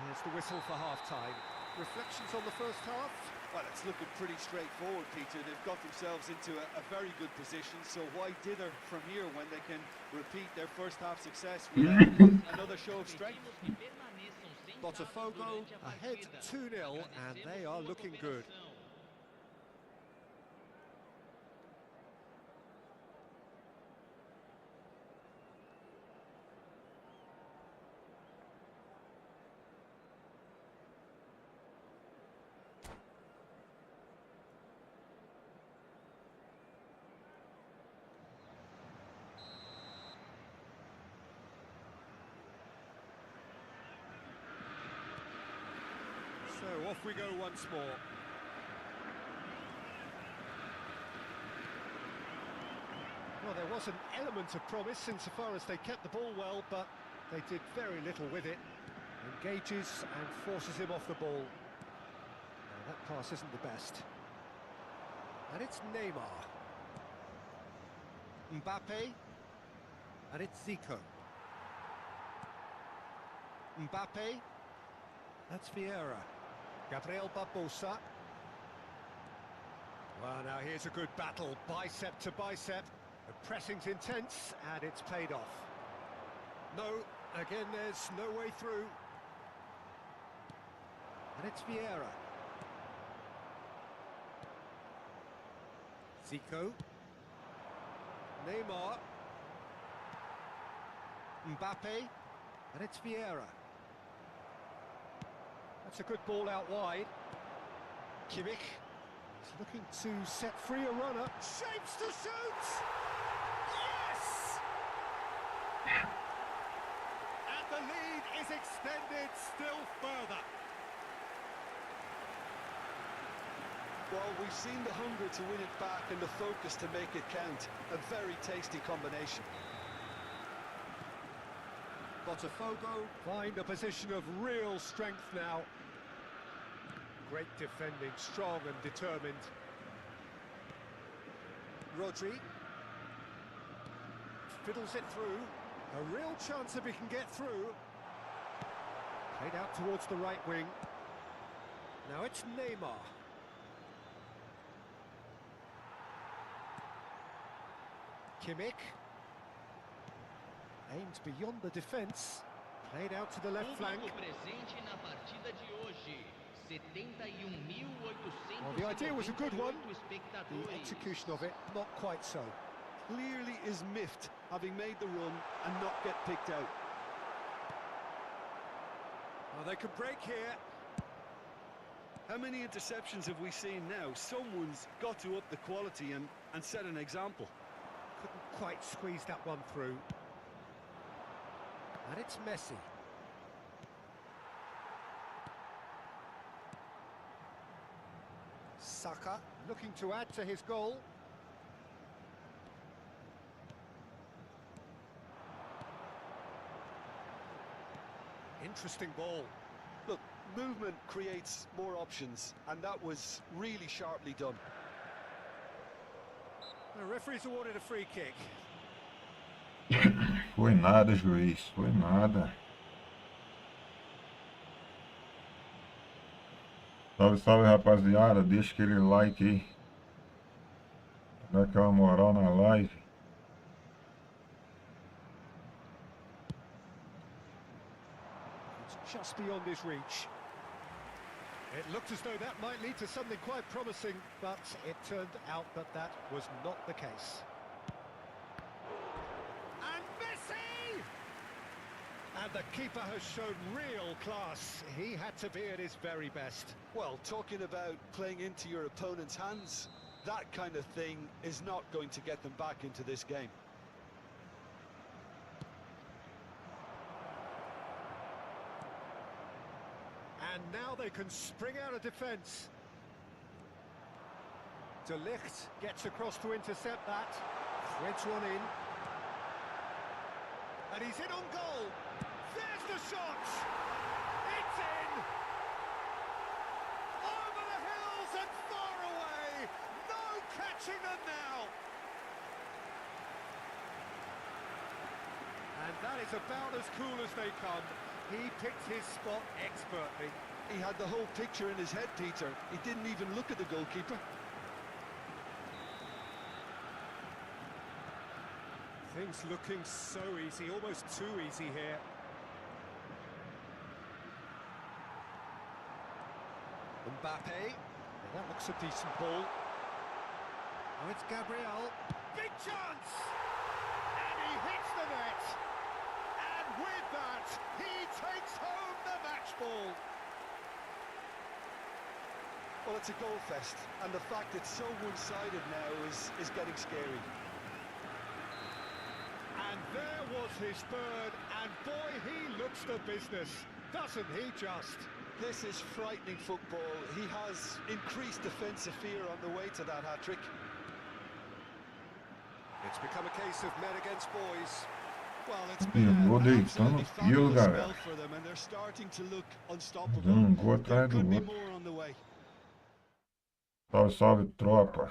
There's the whistle for half-time. Reflections on the first half? Well, it's looking pretty straightforward, Peter. They've got themselves into a very good position, so why dither from here when they can repeat their first half success with another show of strength? Pedimos que permaneçam sentados Botafogo durante a ahead partida. 2-0, and they are Agradecemos looking sua good. cooperação. So off we go once more. Well, there was an element of promise insofar as they kept the ball well, but they did very little with it. Engages and forces him off the ball. Now, that pass isn't the best. And it's Neymar. Mbappe. And it's Zico. Mbappe. That's Vieira. Gabriel Barbosa. Well, now here's a good battle, bicep to bicep. The pressing's intense, and it's paid off. No, again, there's no way through. And it's Vieira. Zico. Neymar. Mbappe. And it's Vieira. That's a good ball out wide. Kimmich is looking to set free a runner. Shapes to shoot! Yes! And the lead is extended still further. Well, we've seen the hunger to win it back and the focus to make it count. A very tasty combination. Botafogo find a position of real strength now. Great defending, strong and determined. Rodri fiddles it through. A real chance if he can get through. Played out towards the right wing. Now it's Neymar. Kimmich. Aimed beyond the defence. Played out to the left flank. Presente na partida de hoje. Well, the idea was a good one. The execution of it, not quite so. Clearly is miffed, having made the run and not get picked out. Well, they could break here. How many interceptions have we seen now? Someone's got to up the quality and set an example. Couldn't quite squeeze that one through. And it's Messi. Saka looking to add to his goal. Interesting ball. Look, movement creates more options, and that was really sharply done. The referee's awarded a free kick. Foi nada, juiz. Foi nada. Salve, salve, rapaziada. Deixa aquele like aí. Dá aquela moral na live. It's just beyond his reach. It looked as though that might lead to something quite promising, but it turned out that that was not the case. And Messi! And the keeper has shown real class. He had to be at his very best. Well, talking about playing into your opponent's hands, that kind of thing is not going to get them back into this game. And now they can spring out of defence. De Ligt gets across to intercept that. Threads one in. And he's in on goal. There's the shot! It's in! Over the hills and far away! No catching them now! And that is about as cool as they come. He picked his spot expertly. He had the whole picture in his head, Peter. He didn't even look at the goalkeeper. Things looking so easy, almost too easy here. Mbappe. That looks a decent ball. Oh, it's Gabriel. Big chance! And he hits the net! And with that, he takes home the match ball! Well, it's a goal fest, and the fact it's so one-sided now is getting scary. And there was his third, and boy, he looks the business, doesn't he just? This is frightening football. He has increased defensive fear on the way to that hat-trick. It's become a case of men against boys. Well, it's Eu been vou an deitando absolutely fio, fabulous galera. spell for them, and they're starting to look unstoppable. Um gol There atrás do could be outro. more on the way. Salve, salve, tropa.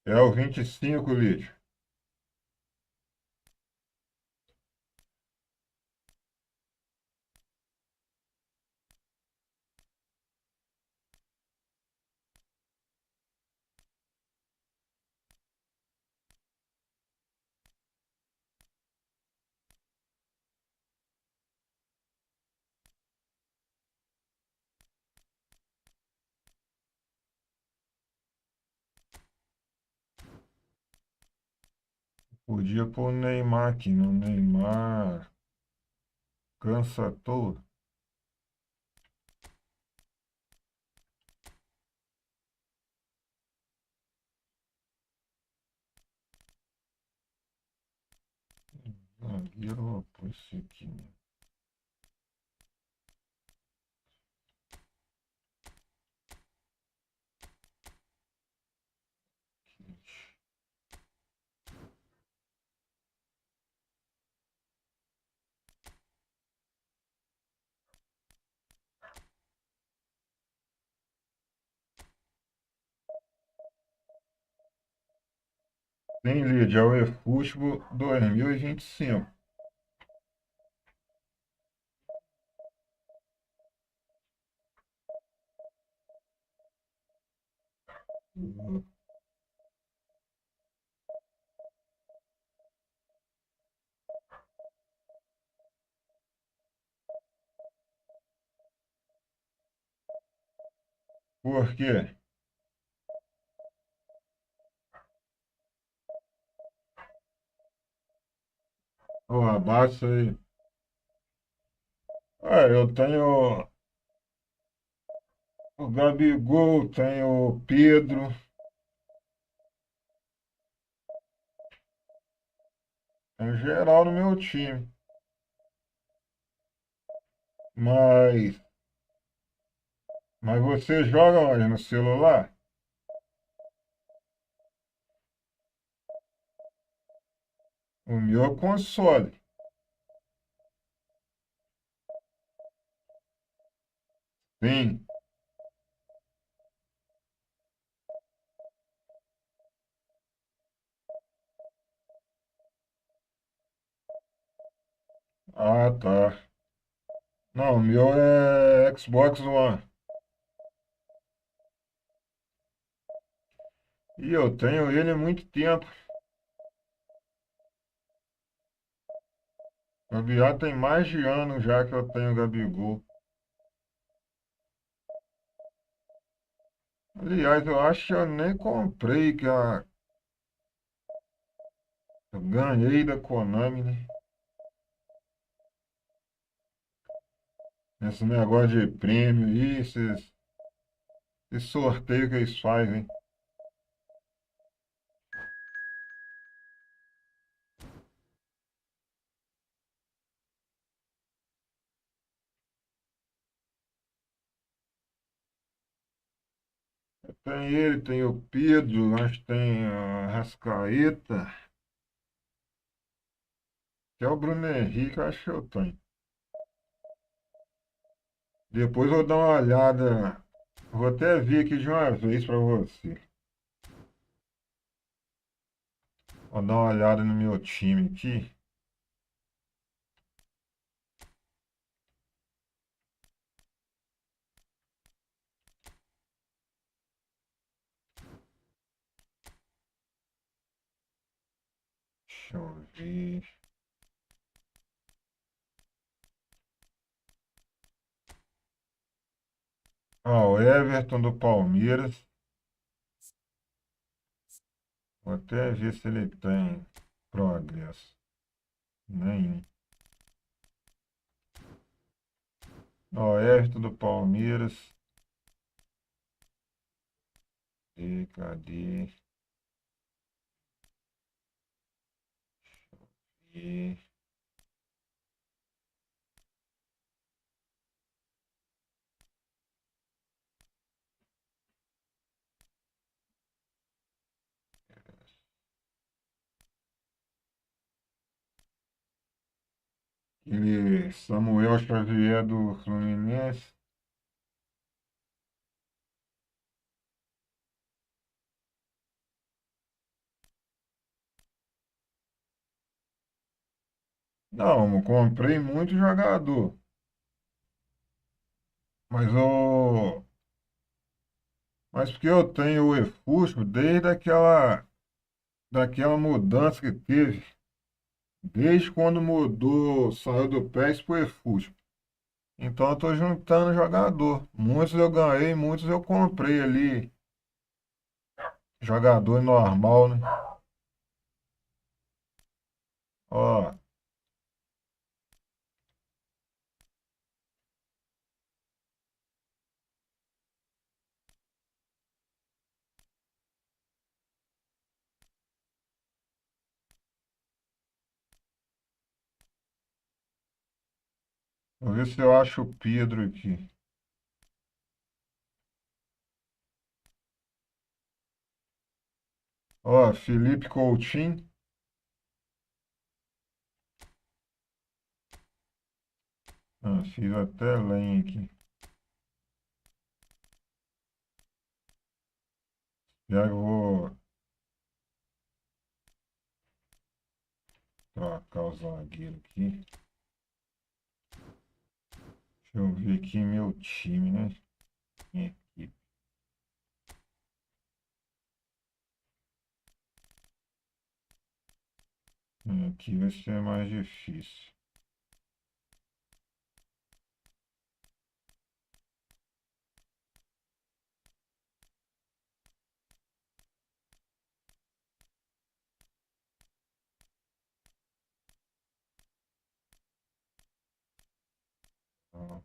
É o 25, Lídio. Podia pôr o Neymar aqui, no Neymar cansa todo. Zagueiro, ó, põe esse aqui, né? Tem lead, é o efootball 2025. Por quê? Ó, abaixa aí. Eu tenho o Gabigol, tenho o Pedro, em geral no meu time. Mas, mas você joga onde? No celular? O meu é console. Sim. Ah, tá. Não, o meu é Xbox One. E eu tenho ele há muito tempo. Já tem mais de ano já que eu tenho o Gabigol. Aliás, eu acho que eu nem comprei, eu ganhei da Konami, né? Esse negócio de prêmio aí, esse sorteio que eles fazem. Tem ele, tem o Pedro, acho que tem a Rascaeta, que é o Bruno Henrique, eu acho que eu tenho. Depois eu vou dar uma olhada, vou até ver aqui de uma vez para você. Vou dar uma olhada no meu time aqui. Deixa eu ver. O Everton do Palmeiras. Vou até ver se ele tem progresso. Nenhum. Everton do Palmeiras. Cadê? E ele, Samuel Xavier do Fluminense. Não, eu comprei muito jogador, mas o mas porque eu tenho o eFootball desde daquela mudança que teve, desde quando mudou, saiu do PES pro eFootball. Então eu tô juntando jogador. Muitos eu ganhei, muitos eu comprei ali, jogador normal, né? Ó, vou ver se eu acho o Pedro aqui. Ó, Felipe Coutinho. Ah, fiz até lenha aqui. Já vou trocar o zagueiro aqui. Deixa eu ver aqui meu time, né? Minha equipe. Aqui vai ser mais difícil. Ó.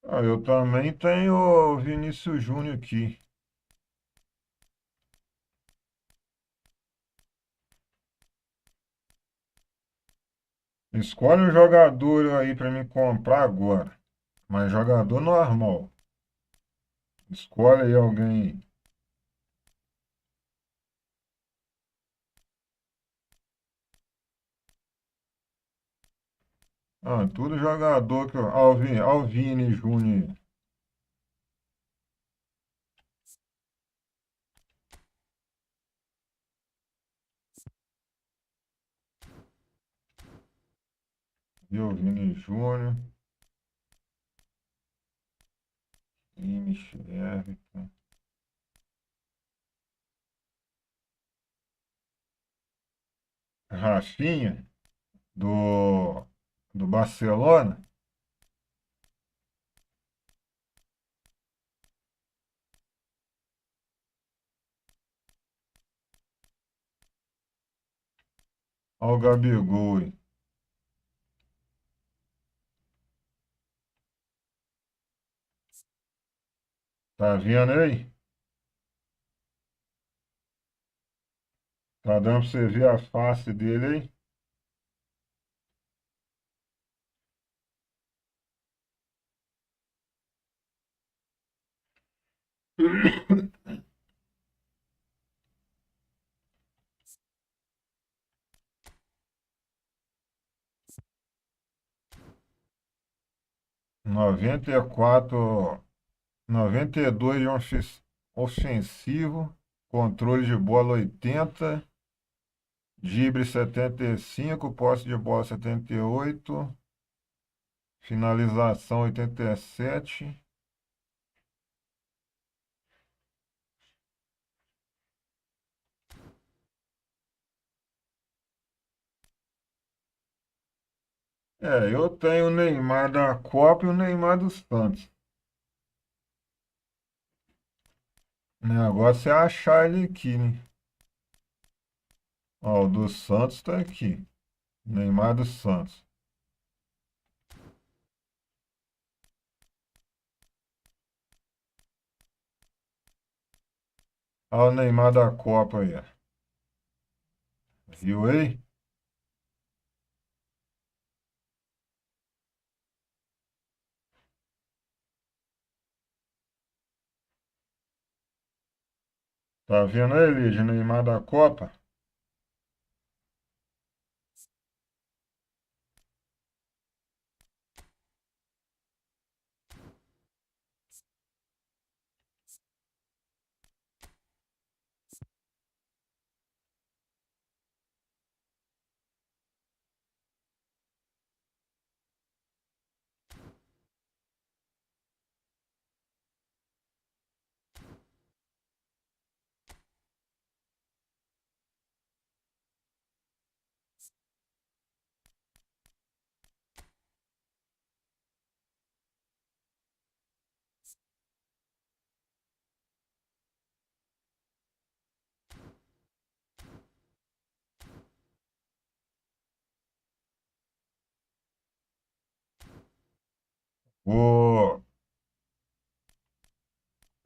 Ah, eu também tenho o Vinícius Júnior aqui. Escolhe um jogador aí para me comprar agora. Mas jogador normal. Escolhe aí alguém. Ah, tudo jogador que eu. Alvini Júnior. Alvini Júnior. Everton. Rafinha, do Barcelona. Olha o Gabigol aí. Tá vendo aí? Tá dando pra você ver a face dele aí? 94, 92 de ofensivo, controle de bola 80, drible 75, posse de bola 78, finalização 87. É, eu tenho o Neymar da Copa e o Neymar do Santos. O negócio é achar ele aqui, né? Ó, o do Santos tá aqui. Neymar do Santos. Olha o Neymar da Copa aí, ó. Viu aí? Tá vendo aí, Lígia? Neymar da Copa? Vou,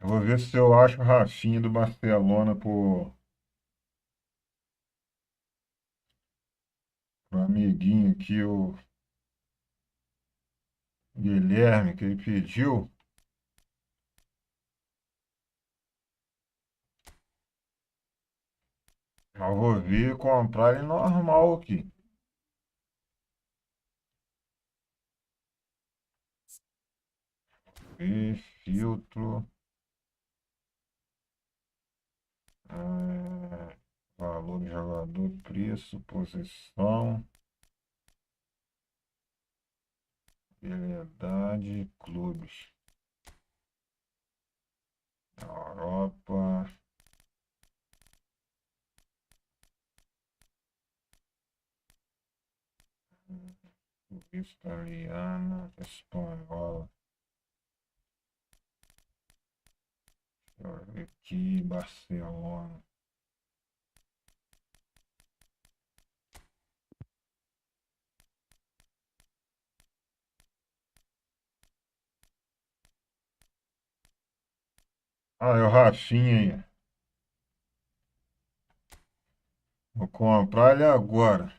eu vou ver se eu acho o Rafinha do Barcelona pro amiguinho aqui, o Guilherme, que ele pediu. Eu vou vir comprar ele normal aqui. E filtro. Valor do jogador, preço, posição, habilidade, clubes. Europa. Italiana, espanhola. Deixa eu ver aqui, Barcelona. Ah, é o Rafinha aí. Vou comprar ele agora.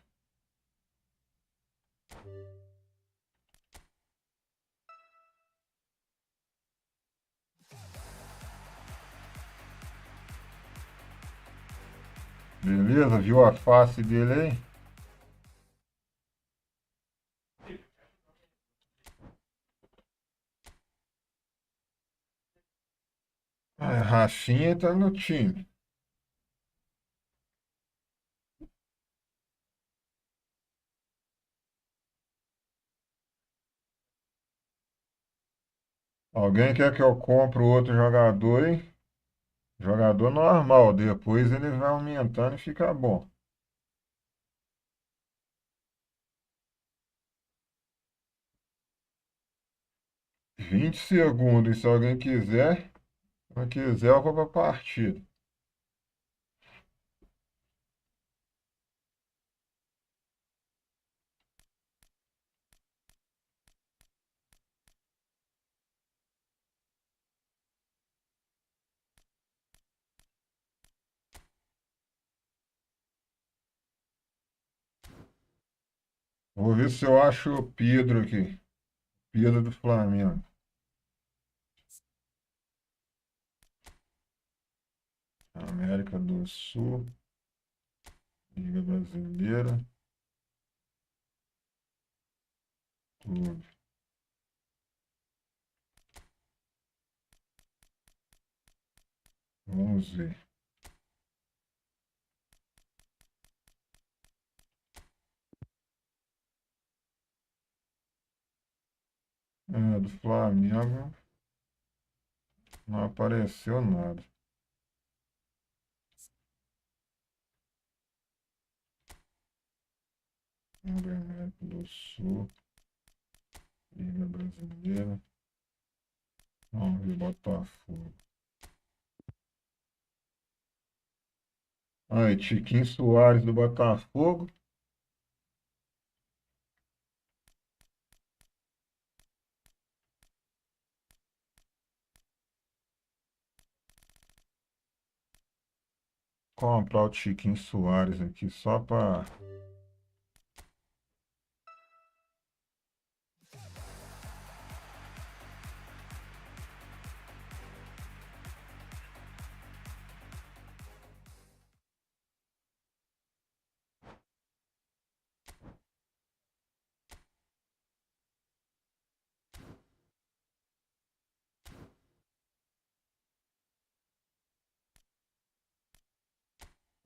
Beleza? Viu a face dele aí? Ah, Rafinha tá no time. Alguém quer que eu compre outro jogador, hein? Jogador normal. Depois ele vai aumentando e fica bom. 20 segundos. E se alguém quiser, se não quiser, eu vou para a partida. Vou ver se eu acho o Pedro aqui. Pedro do Flamengo. América do Sul. Liga Brasileira. Clube. Vamos ver. Do Flamengo não apareceu nada. América do Sul. Liga Brasileira. Vamos ver Botafogo. Aí, Tiquinho Soares do Botafogo. Comprar o Tiquinho Soares aqui só para.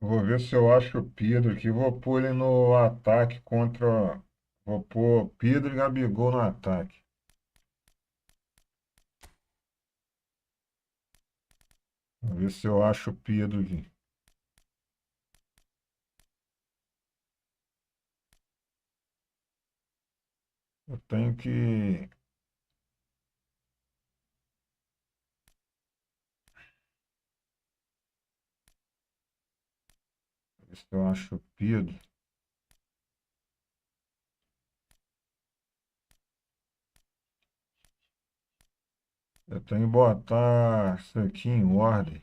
Vou ver se eu acho o Pedro aqui. Vou pôr ele no ataque contra. Vou pôr Pedro e Gabigol no ataque. Vou ver se eu acho o Pedro aqui. Eu tenho que. Ver se eu acho o Pedro. Eu tenho que botar isso aqui em ordem.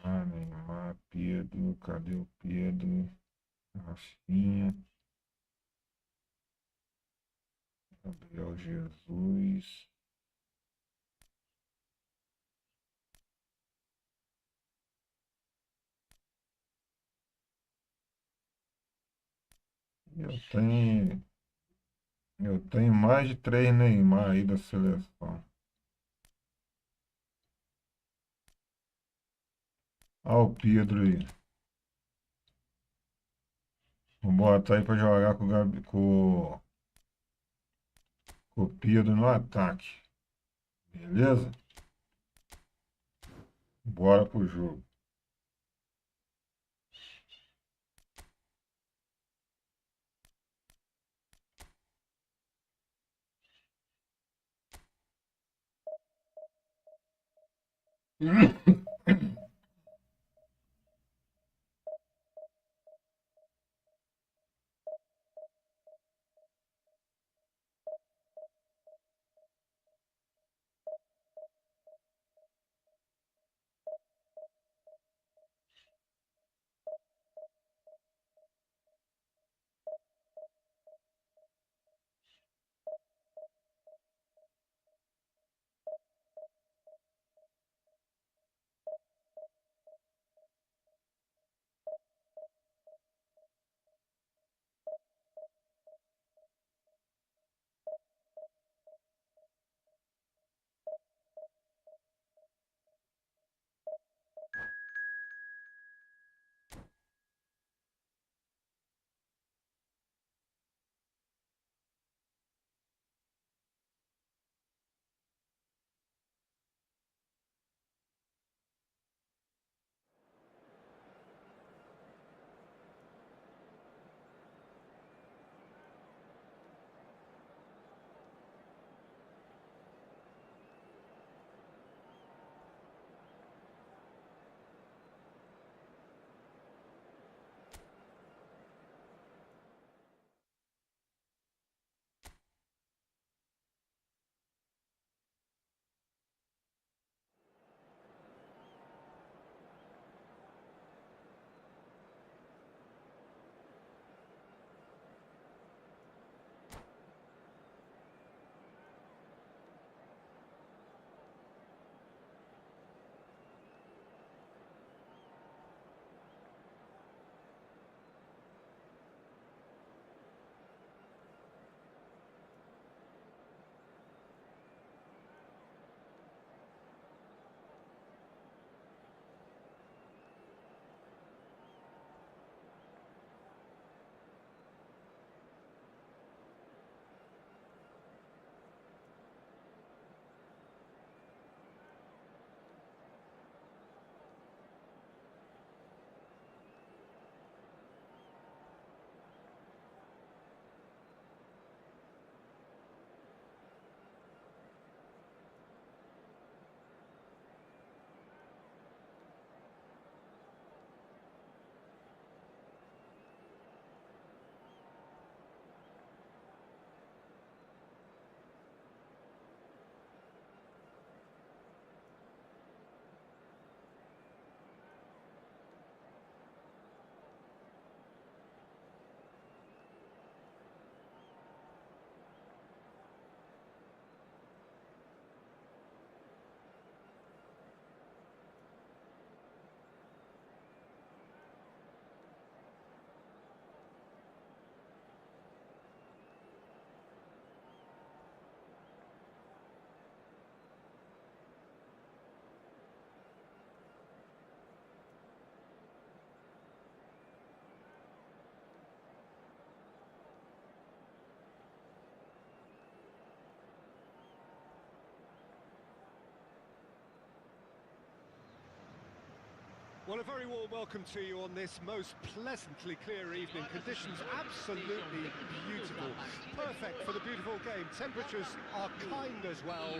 Ah, Neymar, Pedro, cadê o Pedro? Rafinha, Gabriel Jesus. Eu tenho, eu tenho mais de 3 Neymar aí da seleção. Olha o Pedro aí. Vou botar aí pra jogar com o Pedro no ataque. Beleza? Bora pro jogo. Well, a very warm welcome to you on this most pleasantly clear evening. Conditions absolutely beautiful. Perfect for the beautiful game. Temperatures are kind as well.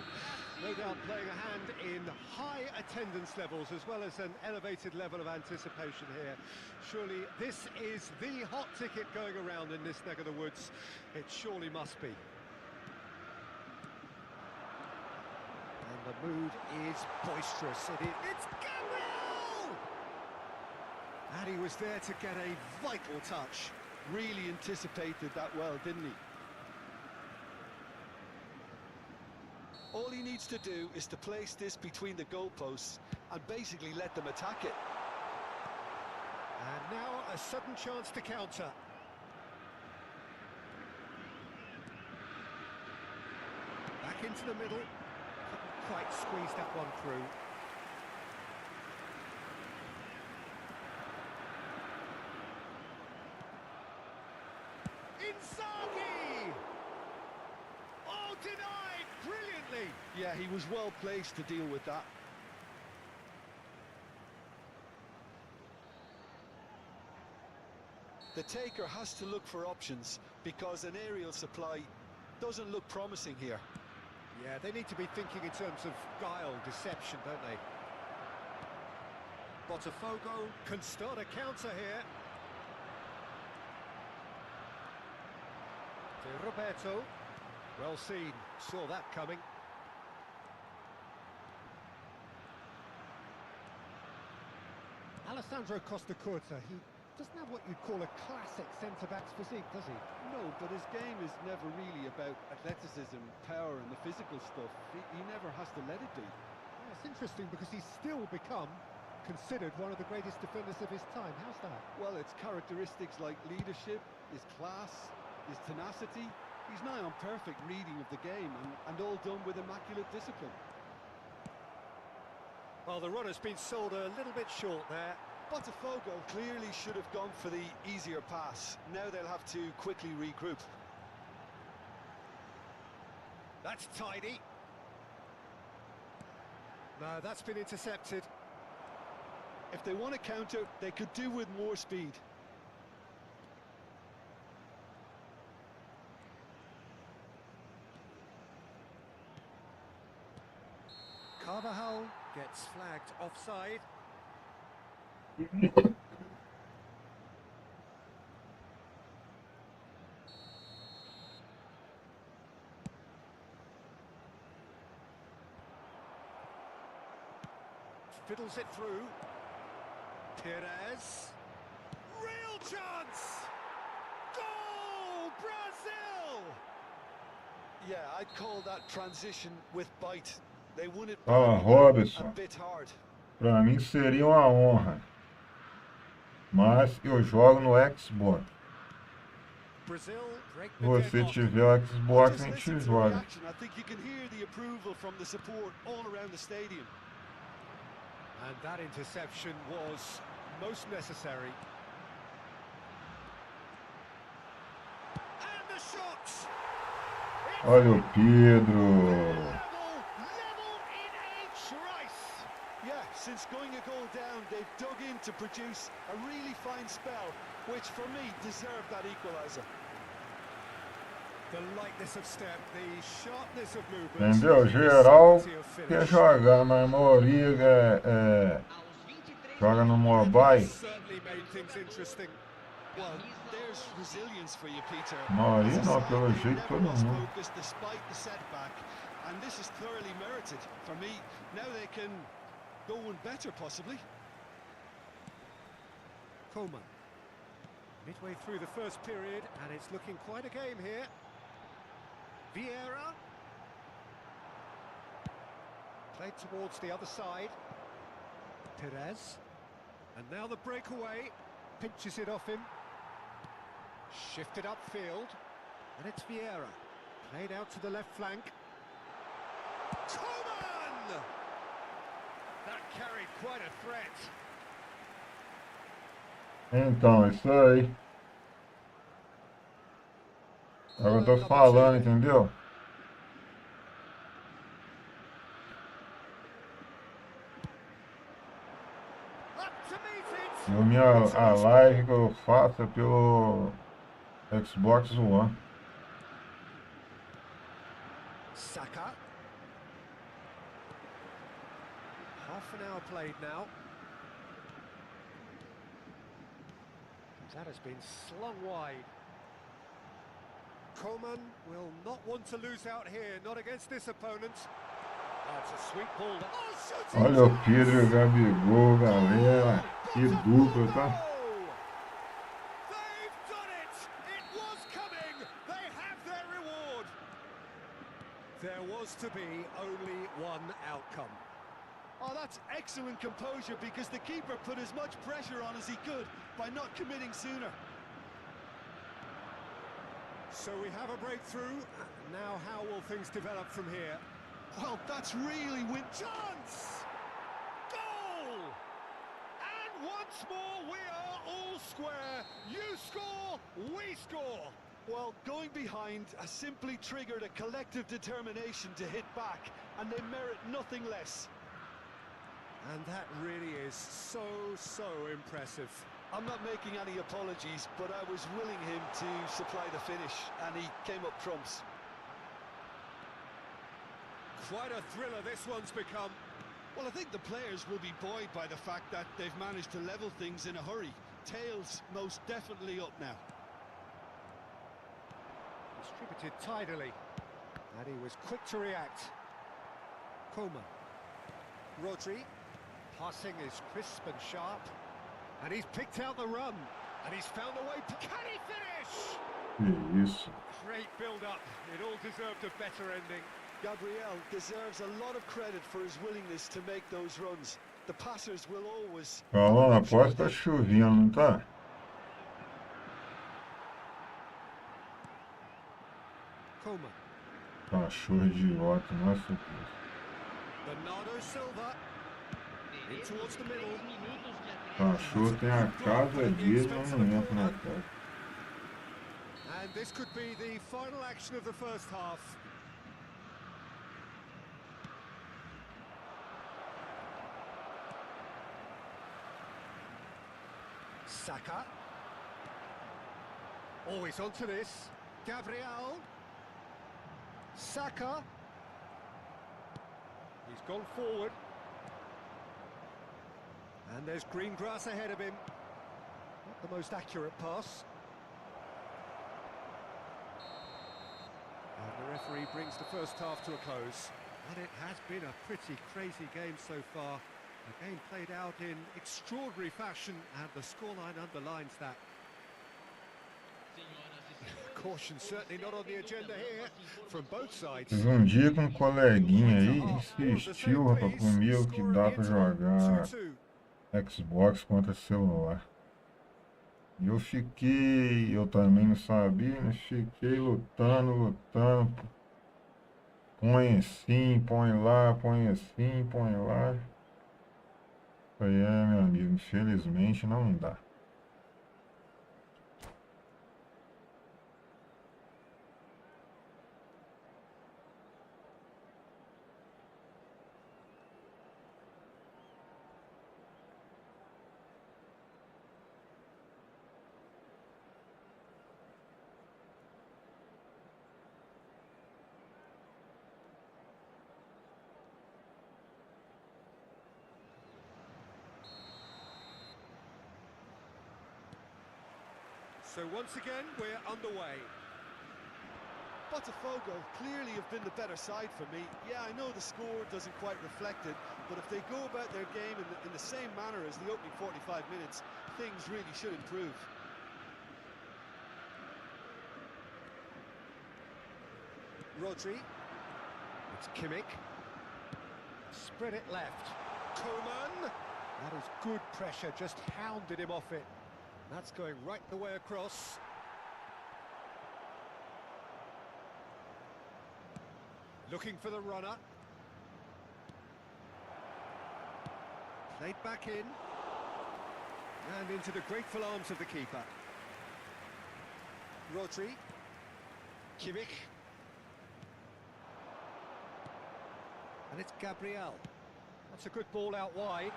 No doubt playing a hand in high attendance levels as well as an elevated level of anticipation here. Surely this is the hot ticket going around in this neck of the woods. It surely must be. And the mood is boisterous. It's Gabriel! And he was there to get a vital touch. Really anticipated that well, didn't he? All he needs to do is to place this between the goalposts and basically let them attack it. And now a sudden chance to counter. Back into the middle. Couldn't quite squeeze that one through. Inzaghi! Oh, denied brilliantly! Yeah, he was well placed to deal with that. The taker has to look for options because an aerial supply doesn't look promising here. Yeah, they need to be thinking in terms of guile, deception, don't they? Botafogo can start a counter here. To Roberto. Well seen, saw that coming. Alessandro Costacurta, he doesn't have what you'd call a classic centre-back's physique, does he? No, but his game is never really about athleticism, power and the physical stuff. He never has to let it be. Yeah, it's interesting because he's still become considered one of the greatest defenders of his time. How's that? Well, it's characteristics like leadership, his class, his tenacity. He's nigh on perfect reading of the game and all done with immaculate discipline. Well, the run has been sold a little bit short there. Botafogo clearly should have gone for the easier pass. Now they'll have to quickly regroup. That's tidy. No, that's been intercepted. If they want to counter, they could do with more speed. Carvajal gets flagged offside. Fiddles it through. Perez. Real chance! Goal! Brazil! Yeah, I'd call that transition with bite. They won it Fala, a Robson. bit hard. Para mim seria uma honra, mas eu jogo no Xbox. Brazil break Se the você deadlock. tiver o Xbox, a Just gente listen to the joga. reaction. I think you can hear the approval from the support all around the stadium. And that interception was most necessary. And the shot! Olha o Pedro. Level in a trice! Yeah, since going a goal down, they've dug in to produce a really fine spell, which for me deserved that equaliser. The lightness of step, the sharpness of movement. Entendeu? the Geral certainty of quer finish. jogar, mas a maioria joga no mobile. Certainly made things interesting. Well, there's resilience for you, Peter. Maioria As a não, side, pelo they jeito never todo lost mundo. focus despite the setback, and this is thoroughly merited. For me, now they can go one better, possibly. Coleman. Midway through the first period, and it's looking quite a game here. Vieira. Played towards the other side. Perez. And now the breakaway. Pinches it off him. Shifted upfield. And it's Vieira. Played out to the left flank. Coleman! That carried quite a threat. Então, é isso aí. É o que eu tô falando, entendeu? Up to meet it. A live que eu faço é pelo Xbox One. Saka. Half an hour played now. That has been slung wide. Coman will not want to lose out here, not against this opponent. That's a sweet ball. Oh, shooting Olha o Pedro e o chance! Gabigol, galera. Que Bottom dupla, line tá? goal! They've done it! It was coming! They have their reward! There was to be only one outcome. Oh, that's excellent composure because the keeper put as much pressure on as he could by not committing sooner. So we have a breakthrough. Now how will things develop from here? Well, that's really Chance! Goal! And once more we are all square. You score, we score. Well, going behind has simply triggered a collective determination to hit back, and they merit nothing less. And that really is so impressive. I'm not making any apologies, but I was willing him to supply the finish, and he came up trumps. Quite a thriller this one's become. Well, I think the players will be buoyed by the fact that they've managed to level things in a hurry. Tails most definitely up now. Distributed tidily, and he was quick to react. Coman. Rodri. Passing is crisp and sharp, and he's picked out the run, and he's found a way. Can he finish? Que isso. Great build-up. It all deserved a better ending. Gabriel deserves a lot of credit for his willingness to make those runs. The passers will always... Calma, aposto tá chovendo, não tá? Coman. Cachorro idiota, nossa Deus. Bernardo Silva. In towards the middle. Cachorro tem a casa dele, mas não entra na casa. And this could be the final action of the first half. Saka. Always onto this. Gabriel. Saka. He's gone forward. And there's green grass ahead of him. Not the most accurate pass. And the referee brings the first half to a close. And it has been a pretty crazy game so far. A game played out in extraordinary fashion, and the scoreline underlines that. Caution certainly not on the agenda here from both sides. Teve dia que coleguinha aí insistiu, rapaz, comigo que dá pra jogar Xbox contra celular. E eu também não sabia, mas fiquei lutando. Põe assim, põe lá, põe assim, põe lá. Falei, meu amigo, infelizmente não dá. So once again, we're underway. Botafogo clearly have been the better side for me. Yeah, I know the score doesn't quite reflect it, but if they go about their game in the same manner as the opening 45 minutes, things really should improve. Rodri. It's Kimmich. Spread it left. Coman. That is good pressure, just hounded him off it. That's going right the way across. Looking for the runner. Played back in. And into the grateful arms of the keeper. Rodri. Kimmich. And it's Gabriel. That's a good ball out wide.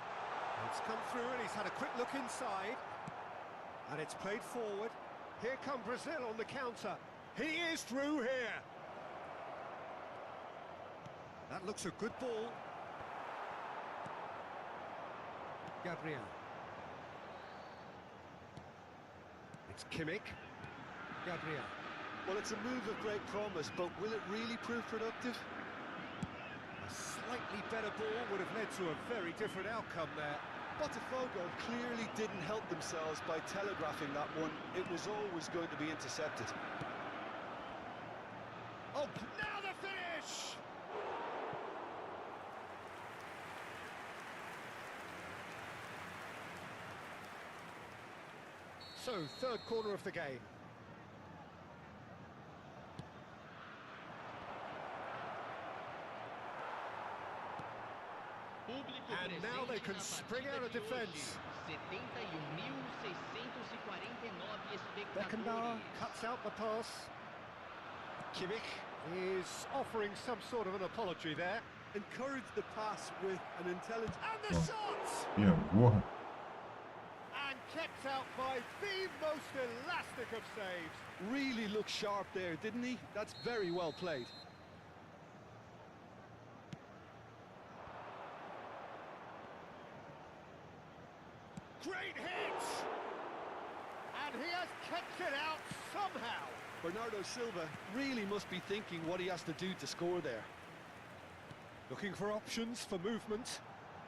It's come through and he's had a quick look inside. And it's played forward. Here come Brazil on the counter. He is through here. That looks a good ball. Gabriel. It's Kimmich. Gabriel. Well, it's a move of great promise, but will it really prove productive? A slightly better ball would have led to a very different outcome there. Botafogo clearly didn't help themselves by telegraphing that one. It was always going to be intercepted. Oh, now the finish! So, third corner of the game. And now they can spring out a defence. Beckenbauer cuts out the pass. Kimmich is offering some sort of an apology there. Encourage the pass with an intelligent... And the shot! Yeah, boa. And kept out by the most elastic of saves. Really looked sharp there, didn't he? That's very well played. Great hit! And he has kept it out somehow. Bernardo Silva really must be thinking what he has to do to score there. Looking for options for movement.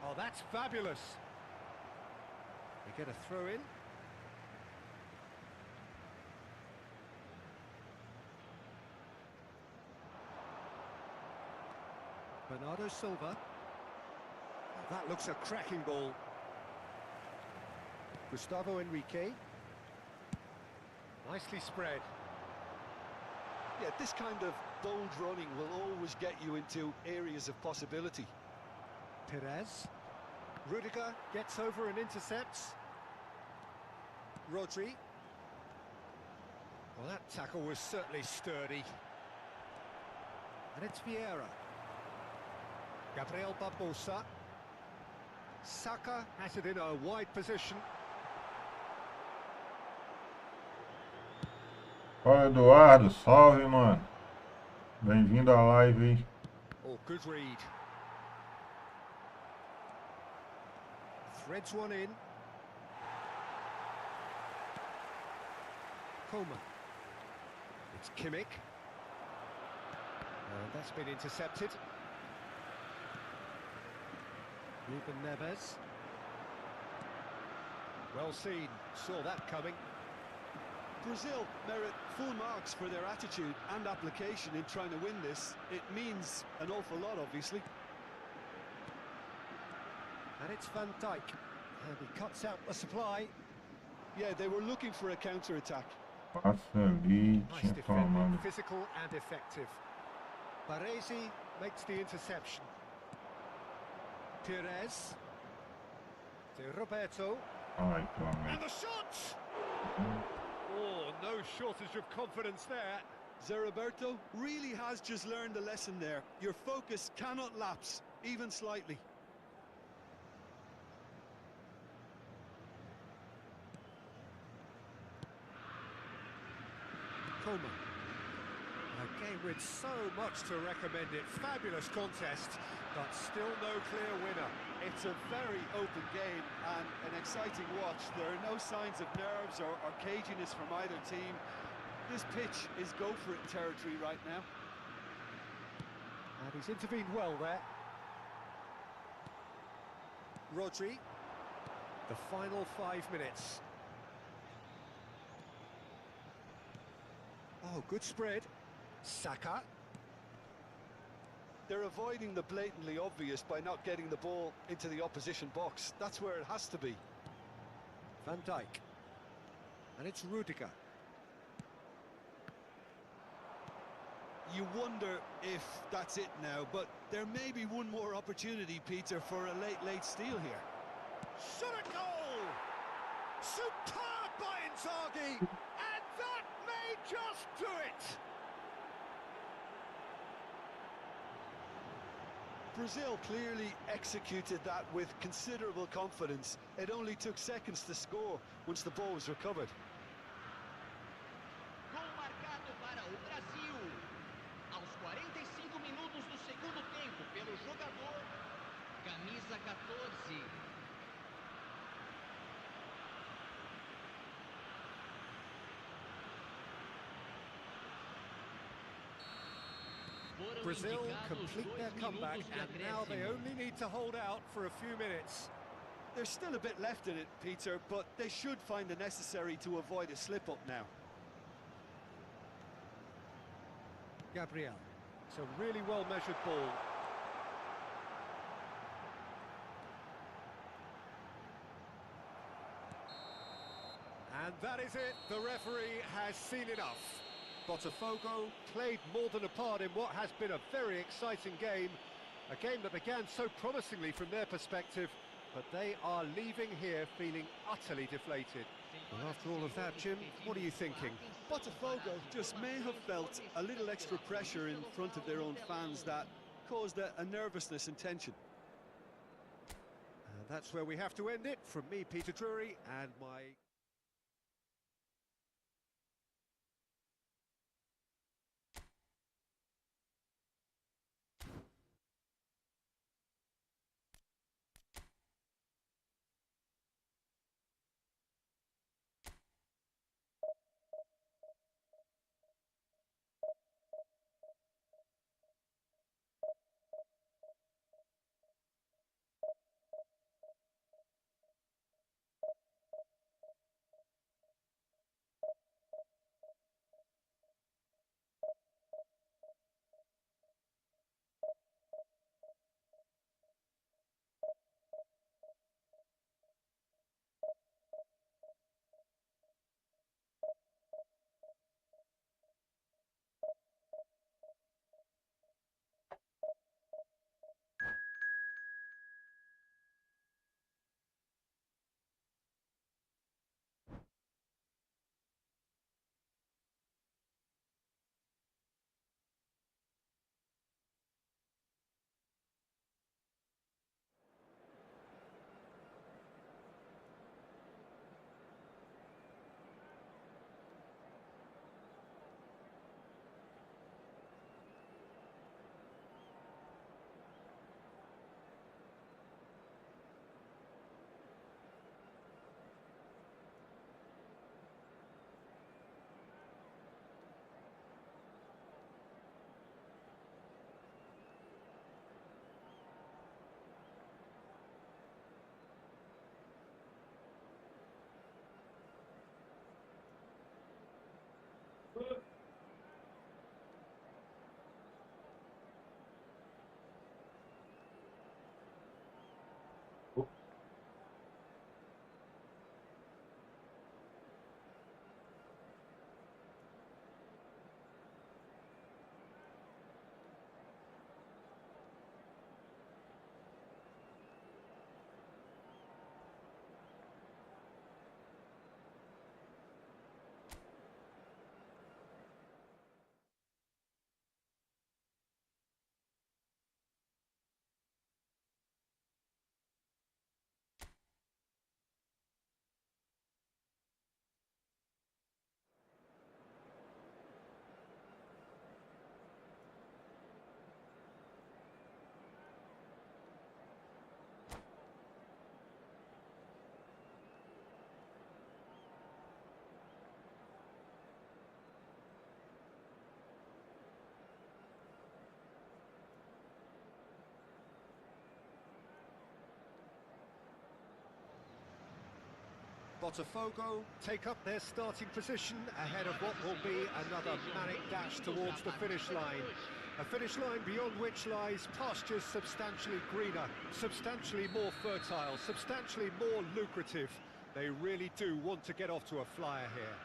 Oh, that's fabulous. They get a throw in. Bernardo Silva. Oh, that looks a cracking ball. Gustavo Enrique. Nicely spread. Yeah, this kind of bold running will always get you into areas of possibility. Perez. Rudiger gets over and intercepts. Rodri. Well, that tackle was certainly sturdy. And it's Vieira. Gabriel Barbosa. Saka has it in a wide position. Fala, Eduardo, salve, mano. Bem-vindo à live, hein? Oh, good read. Threads one in. Coman. It's Kimmich. And that's been intercepted. Ruben Neves. Well seen, saw that coming. Brazil merit full marks for their attitude and application in trying to win this. It means an awful lot, obviously. And it's Van Dijk. And he cuts out the supply. Yeah, they were looking for a counter-attack. Passa ali, Nice tinha defending, tomado. physical and effective. Baresi makes the interception. Perez. To Roberto. Ai, toma. And the shot! Oh, no shortage of confidence there. Zeriberto really has just learned a lesson there. Your focus cannot lapse, even slightly. Coman. A game with so much to recommend it. Fabulous contest, but still no clear winner. It's a very open game and an exciting watch. There are no signs of nerves or caginess from either team. This pitch is go-for-it territory right now. And he's intervened well there. Rodri. The final 5 minutes. Oh, good spread. Saka. They're avoiding the blatantly obvious by not getting the ball into the opposition box. That's where it has to be. Van Dijk. And it's Rudiger. You wonder if that's it now, but there may be one more opportunity, Peter, for a late steal here. Shot a goal! Superb by Inzaghi! And that may just do it! Brazil clearly executed that with considerable confidence. It only took seconds to score once the ball was recovered. Gol marcado para o Brasil. Aos 45 minutos do segundo tempo, Foram Brazil indicados complete 2 their comeback, minutos de and now they acréscimo. only need to hold out for a few minutes. There's still a bit left in it, Peter, but they should find the necessary to avoid a slip-up now. Gabriel. It's a really well-measured ball. And that is it. The referee has seen enough. Botafogo played more than a part in what has been a very exciting game. A game that began so promisingly from their perspective, but they are leaving here feeling utterly deflated. Well, after all of that, Jim, what are you thinking? Botafogo just may have felt a little extra pressure in front of their own fans that caused a nervousness and tension. And that's where we have to end it. From me, Peter Drury, and my... Botafogo take up their starting position ahead of what will be another manic dash towards the finish line. A finish line beyond which lies pastures substantially greener, substantially more fertile, substantially more lucrative. They really do want to get off to a flyer here.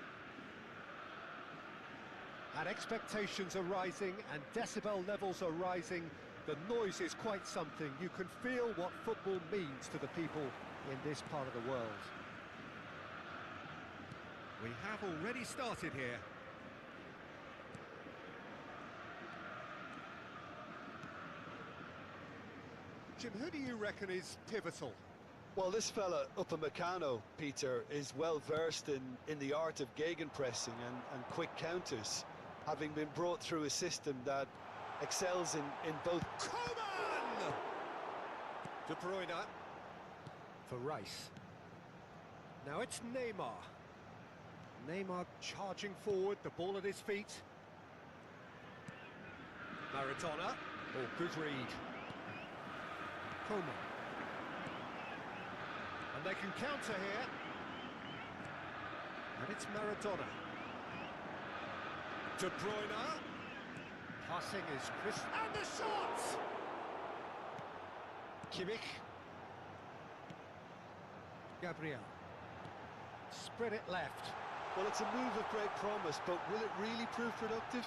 And expectations are rising and decibel levels are rising. The noise is quite something. You can feel what football means to the people in this part of the world. We have already started here. Jim, who do you reckon is pivotal? Well, this fella, Upamecano, Peter, is well versed in the art of gegenpressing and quick counters, having been brought through a system that excels in both... Coman! De Bruyne. For Rice. Now it's Neymar. Neymar charging forward, the ball at his feet. Maradona. Oh, good read. Coman. And they can counter here. And it's Maradona. De Bruyne. Passing is crisp. And the shot! Kimmich. Gabriel. Spread it left. Well, it's a move of great promise, but will it really prove productive?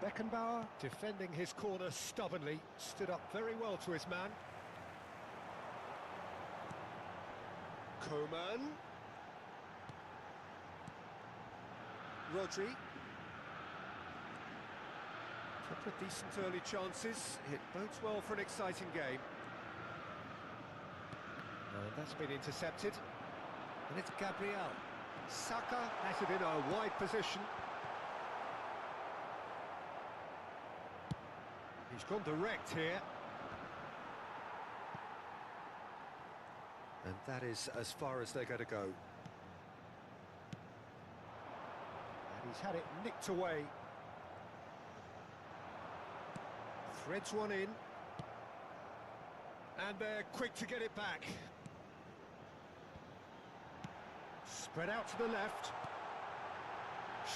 Beckenbauer, defending his corner stubbornly, stood up very well to his man. Coman. Rodri. Couple of decent early chances. It bodes well for an exciting game. That's been intercepted. And it's Gabriel. Saka has it in a wide position. He's gone direct here. And that is as far as they're going to go. And he's had it nicked away. Threads one in. And they're quick to get it back. Spread out to the left.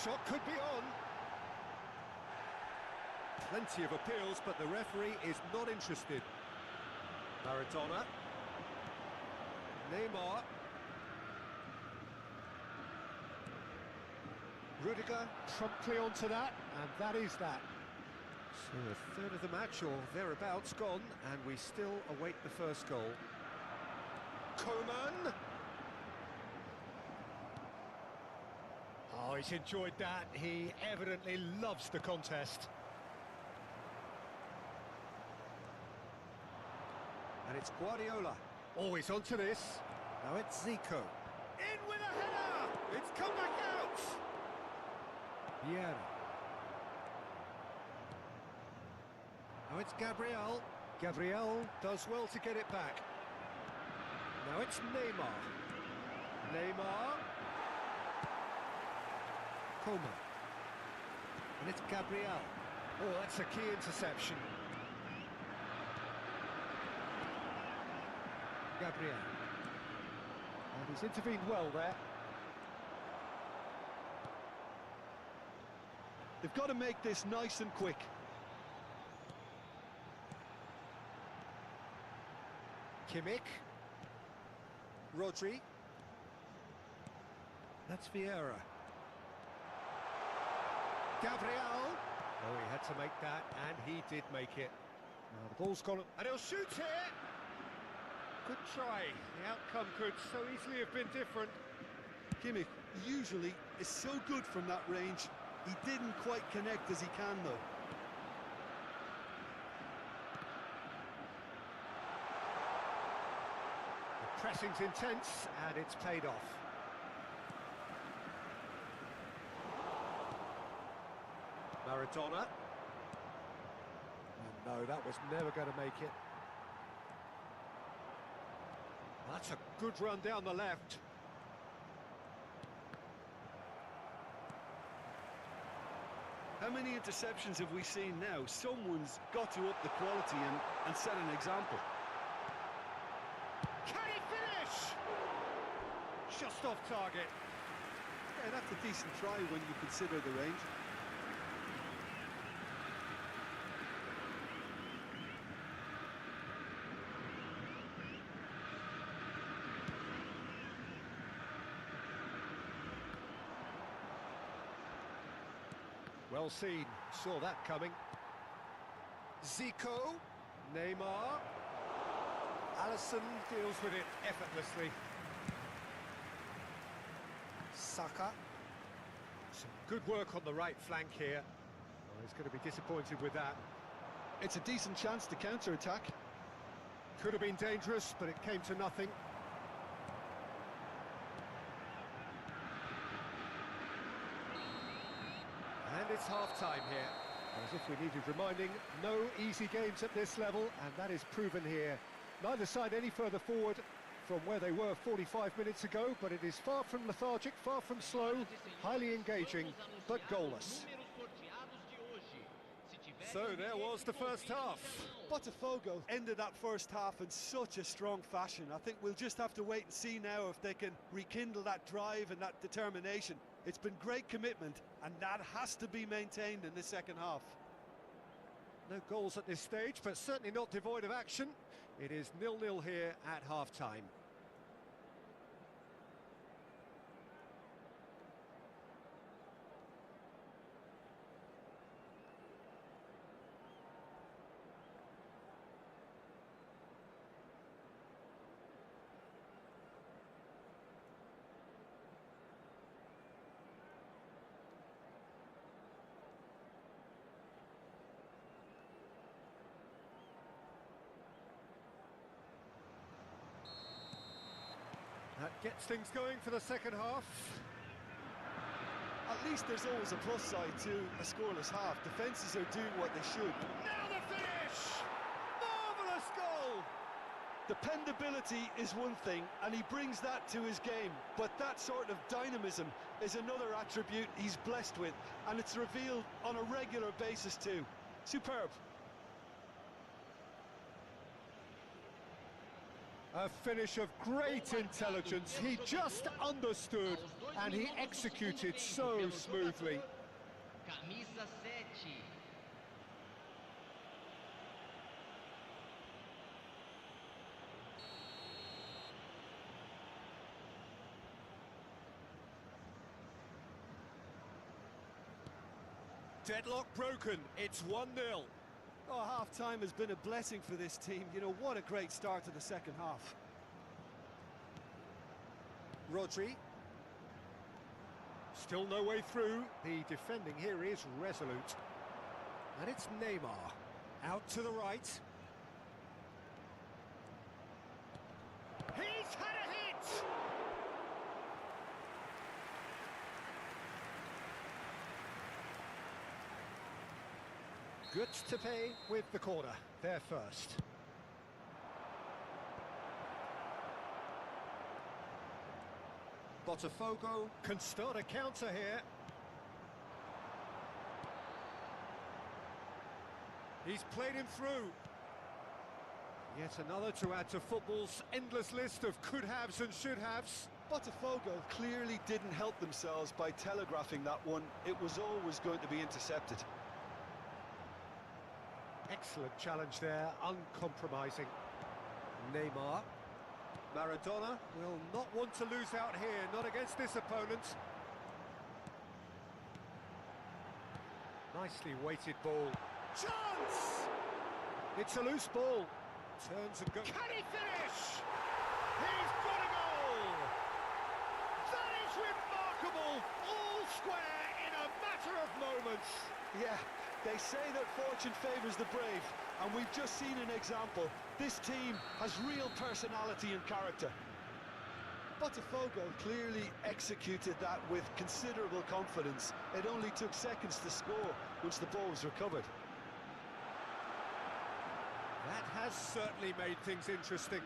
Shot could be on. Plenty of appeals, but the referee is not interested. Maradona. Neymar. Rudiger promptly onto that, and that is that. So a third of the match, or thereabouts, gone, and we still await the first goal. Coman! Oh, he's enjoyed that. He evidently loves the contest. And it's Guardiola. Always onto this. Now it's Zico. In with a header! It's come back out! Vieira. Now it's Gabriel. Gabriel does well to get it back. Now it's Neymar. Neymar. Coman. And it's Gabriel. Oh, that's a key interception. Gabriel. And he's intervened well there. They've got to make this nice and quick. Kimmich. Rodri. That's Vieira. Gabriel. Oh, he had to make that, and he did make it. Now the ball's gone, and he'll shoot it! Good try. The outcome could so easily have been different. Kimmich usually is so good from that range. He didn't quite connect as he can, though. The pressing's intense, and it's paid off. Maradona. Oh, no, that was never going to make it. That's a good run down the left. How many interceptions have we seen now? Someone's got to up the quality and set an example. Can he finish? Just off target. Yeah, that's a decent try when you consider the range. Well seen, saw that coming. Zico, Neymar. Alisson deals with it effortlessly. Saka. Some good work on the right flank here. Oh, he's going to be disappointed with that. It's a decent chance to counter-attack. Could have been dangerous, but it came to nothing. And it's half-time here. As if we needed reminding, no easy games at this level, and that is proven here. Neither side any further forward from where they were 45 minutes ago, but it is far from lethargic, far from slow, highly engaging, but goalless. Números sorteados de So there was the first half. Botafogo ended that first half in such a strong fashion. I think we'll just have to wait and see now if they can rekindle that drive and that determination. It's been great commitment, and that has to be maintained in the second half. No goals at this stage, but certainly not devoid of action. It is 0-0 here at half-time. That gets things going for the second half. At least there's always a plus side to a scoreless half. Defences are doing what they should. Now the finish! Marvellous goal! Dependability is one thing, and he brings that to his game. But that sort of dynamism is another attribute he's blessed with, and it's revealed on a regular basis too. Superb. A finish of great intelligence. He just understood and he executed so smoothly. Camisa 7. Deadlock broken. It's 1-0. Oh, half-time has been a blessing for this team. You know, what a great start to the second half. Rodri. Still no way through. The defending here is resolute. And it's Neymar. Out to the right. He's had a hit! Good to pay with the corner. There first. Botafogo can start a counter here. He's played him through. Yet another to add to football's endless list of could-haves and should-haves. Botafogo clearly didn't help themselves by telegraphing that one. It was always going to be intercepted. Excellent challenge there, uncompromising. Neymar. Maradona will not want to lose out here, not against this opponent. Nicely weighted ball. Chance! It's a loose ball. Turns and goes. Can he finish? He's got a goal! That is remarkable! All square in a matter of moments. Yeah, they say that fortune favours the brave, and we've just seen an example. This team has real personality and character. Botafogo clearly executed that with considerable confidence. It only took seconds to score once the ball was recovered. That has certainly made things interesting.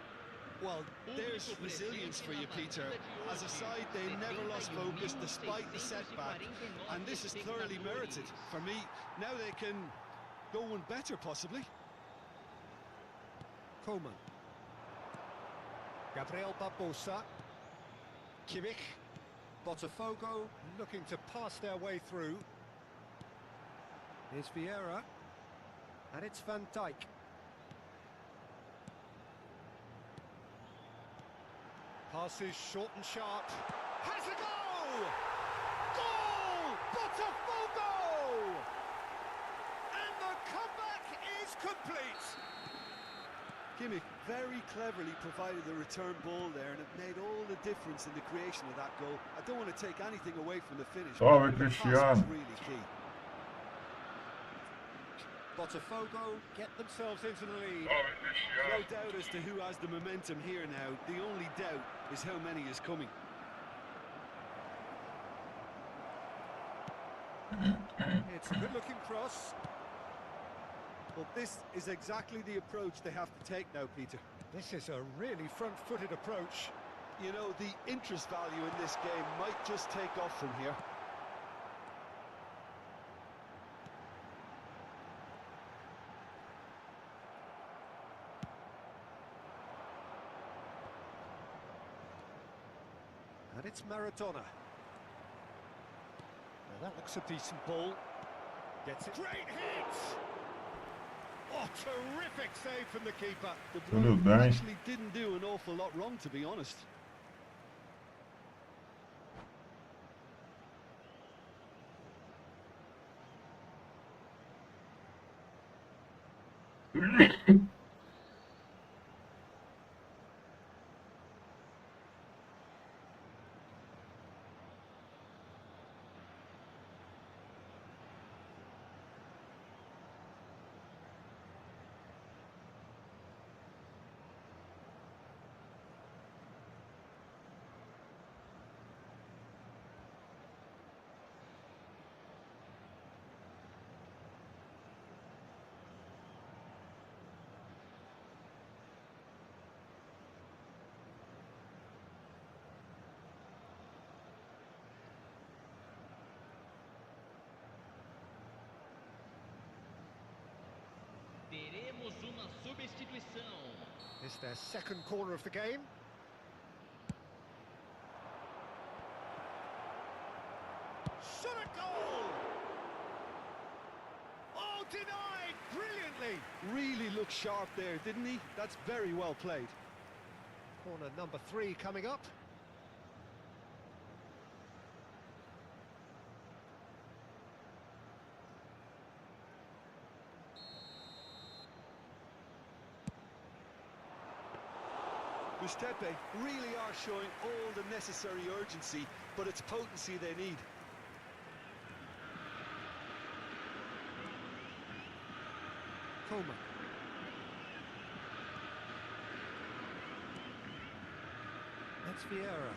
Well, there's resilience for you, Peter. As a side, they never lost focus despite the setback, and this is thoroughly merited. For me, now they can go one better, possibly. Coleman. Gabriel Barbosa. Kimmich. Botafogo looking to pass their way through. Here's Vieira. And it's Van Dijk. Passes short and sharp. Has a goal! Goal! Botafogo! And the comeback is complete. Kimmich very cleverly provided the return ball there, and it made all the difference in the creation of that goal. I don't want to take anything away from the finish. Oh, but the pass was really key. Botafogo get themselves into the lead. No doubt as to who has the momentum here now. The only doubt is how many is coming. It's a good-looking cross. Well, this is exactly the approach they have to take now, Peter. This is a really front-footed approach. You know, the interest value in this game might just take off from here. And it's Maradona. Now that looks a decent ball. Gets it. Great hit! Oh, terrific save from the keeper. De Tudo Bruyne bem. actually didn't do an awful lot wrong, to be honest. Teremos uma substituição. It's their second corner of the game. Shot a goal! Oh, denied brilliantly! Really looked sharp there, didn't he? That's very well played. Corner number 3 coming up. Mustepe really are showing all the necessary urgency, but it's potency they need. Coleman. That's Vieira.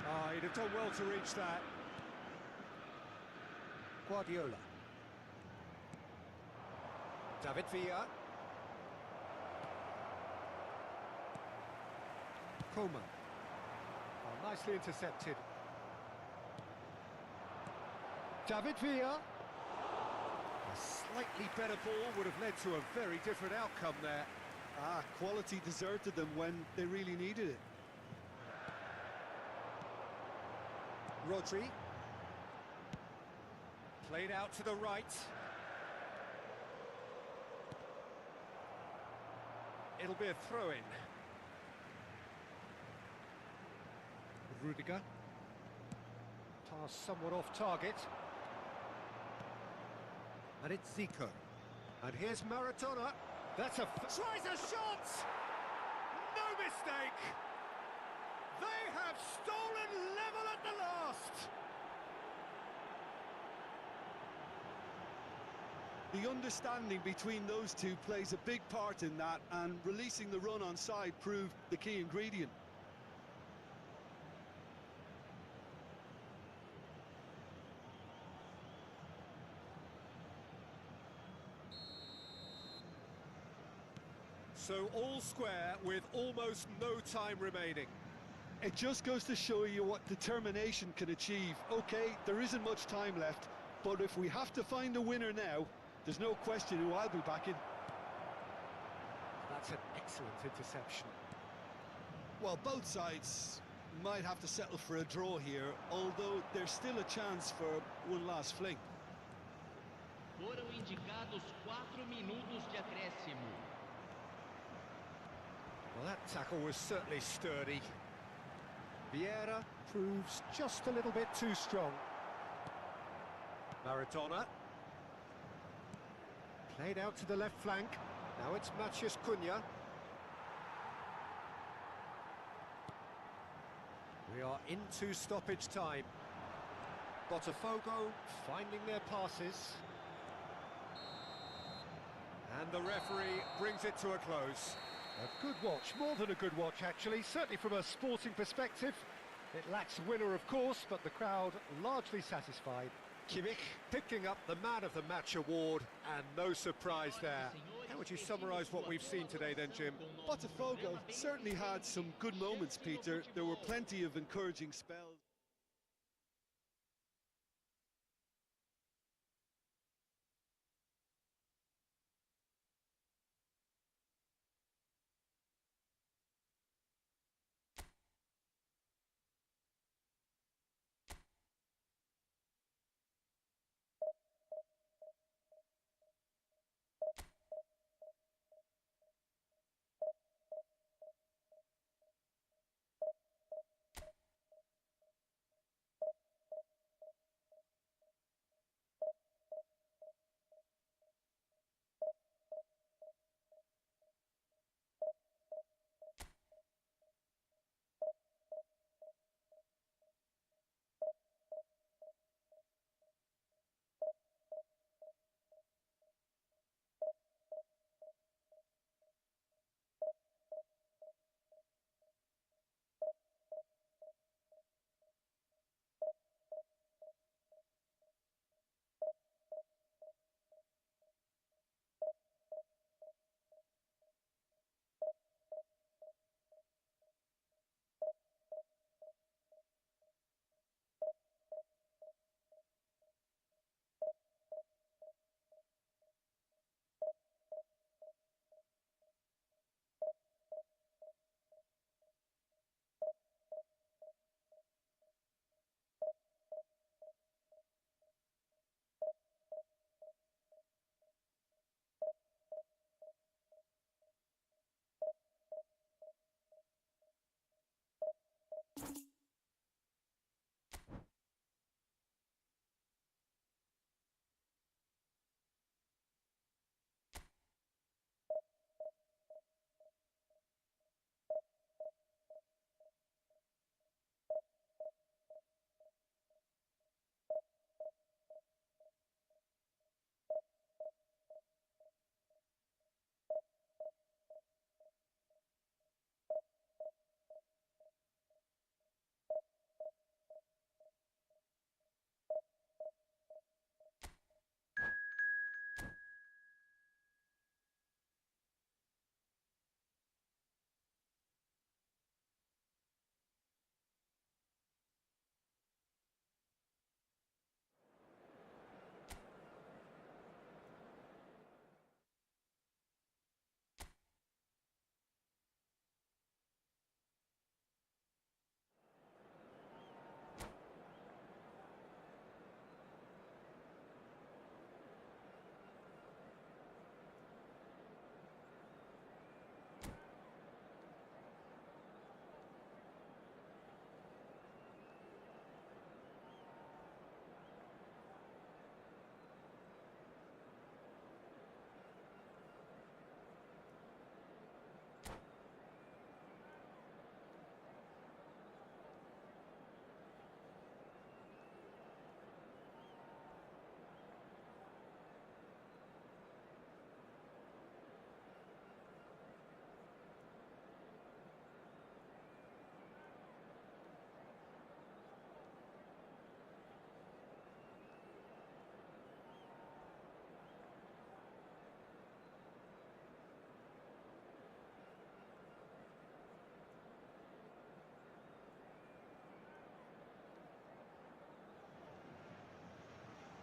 Ah, he'd have done well to reach that. Guardiola. David Villa. Coleman. Oh, nicely intercepted. David Villa. A slightly better ball would have led to a very different outcome there. Ah, quality deserted them when they really needed it. Rodri. Played out to the right. It'll be a throw-in. Rudiger. Pass somewhat off target. And it's Zico. And here's Maradona. That's a... Tries a shot! No mistake! They have stolen level at the last! The understanding between those two plays a big part in that, and releasing the run on side proved the key ingredient. So all square with almost no time remaining. It just goes to show you what determination can achieve. Okay, there isn't much time left, but if we have to find a winner now, there's no question who I'll be backing. That's an excellent interception. Well, both sides might have to settle for a draw here, although there's still a chance for one last fling. Foram indicados 4 minutos de acréscimo. Well, that tackle was certainly sturdy. Vieira proves just a little bit too strong. Maradona. Played out to the left flank. Now it's Matheus Cunha. We are into stoppage time. Botafogo finding their passes. And the referee brings it to a close. A good watch, more than a good watch actually, certainly from a sporting perspective. It lacks a winner of course, but the crowd largely satisfied. Kimmich picking up the Man of the Match award, and no surprise there. How would you summarise what we've seen today then, Jim? Botafogo certainly had some good moments, Peter. There were plenty of encouraging spells.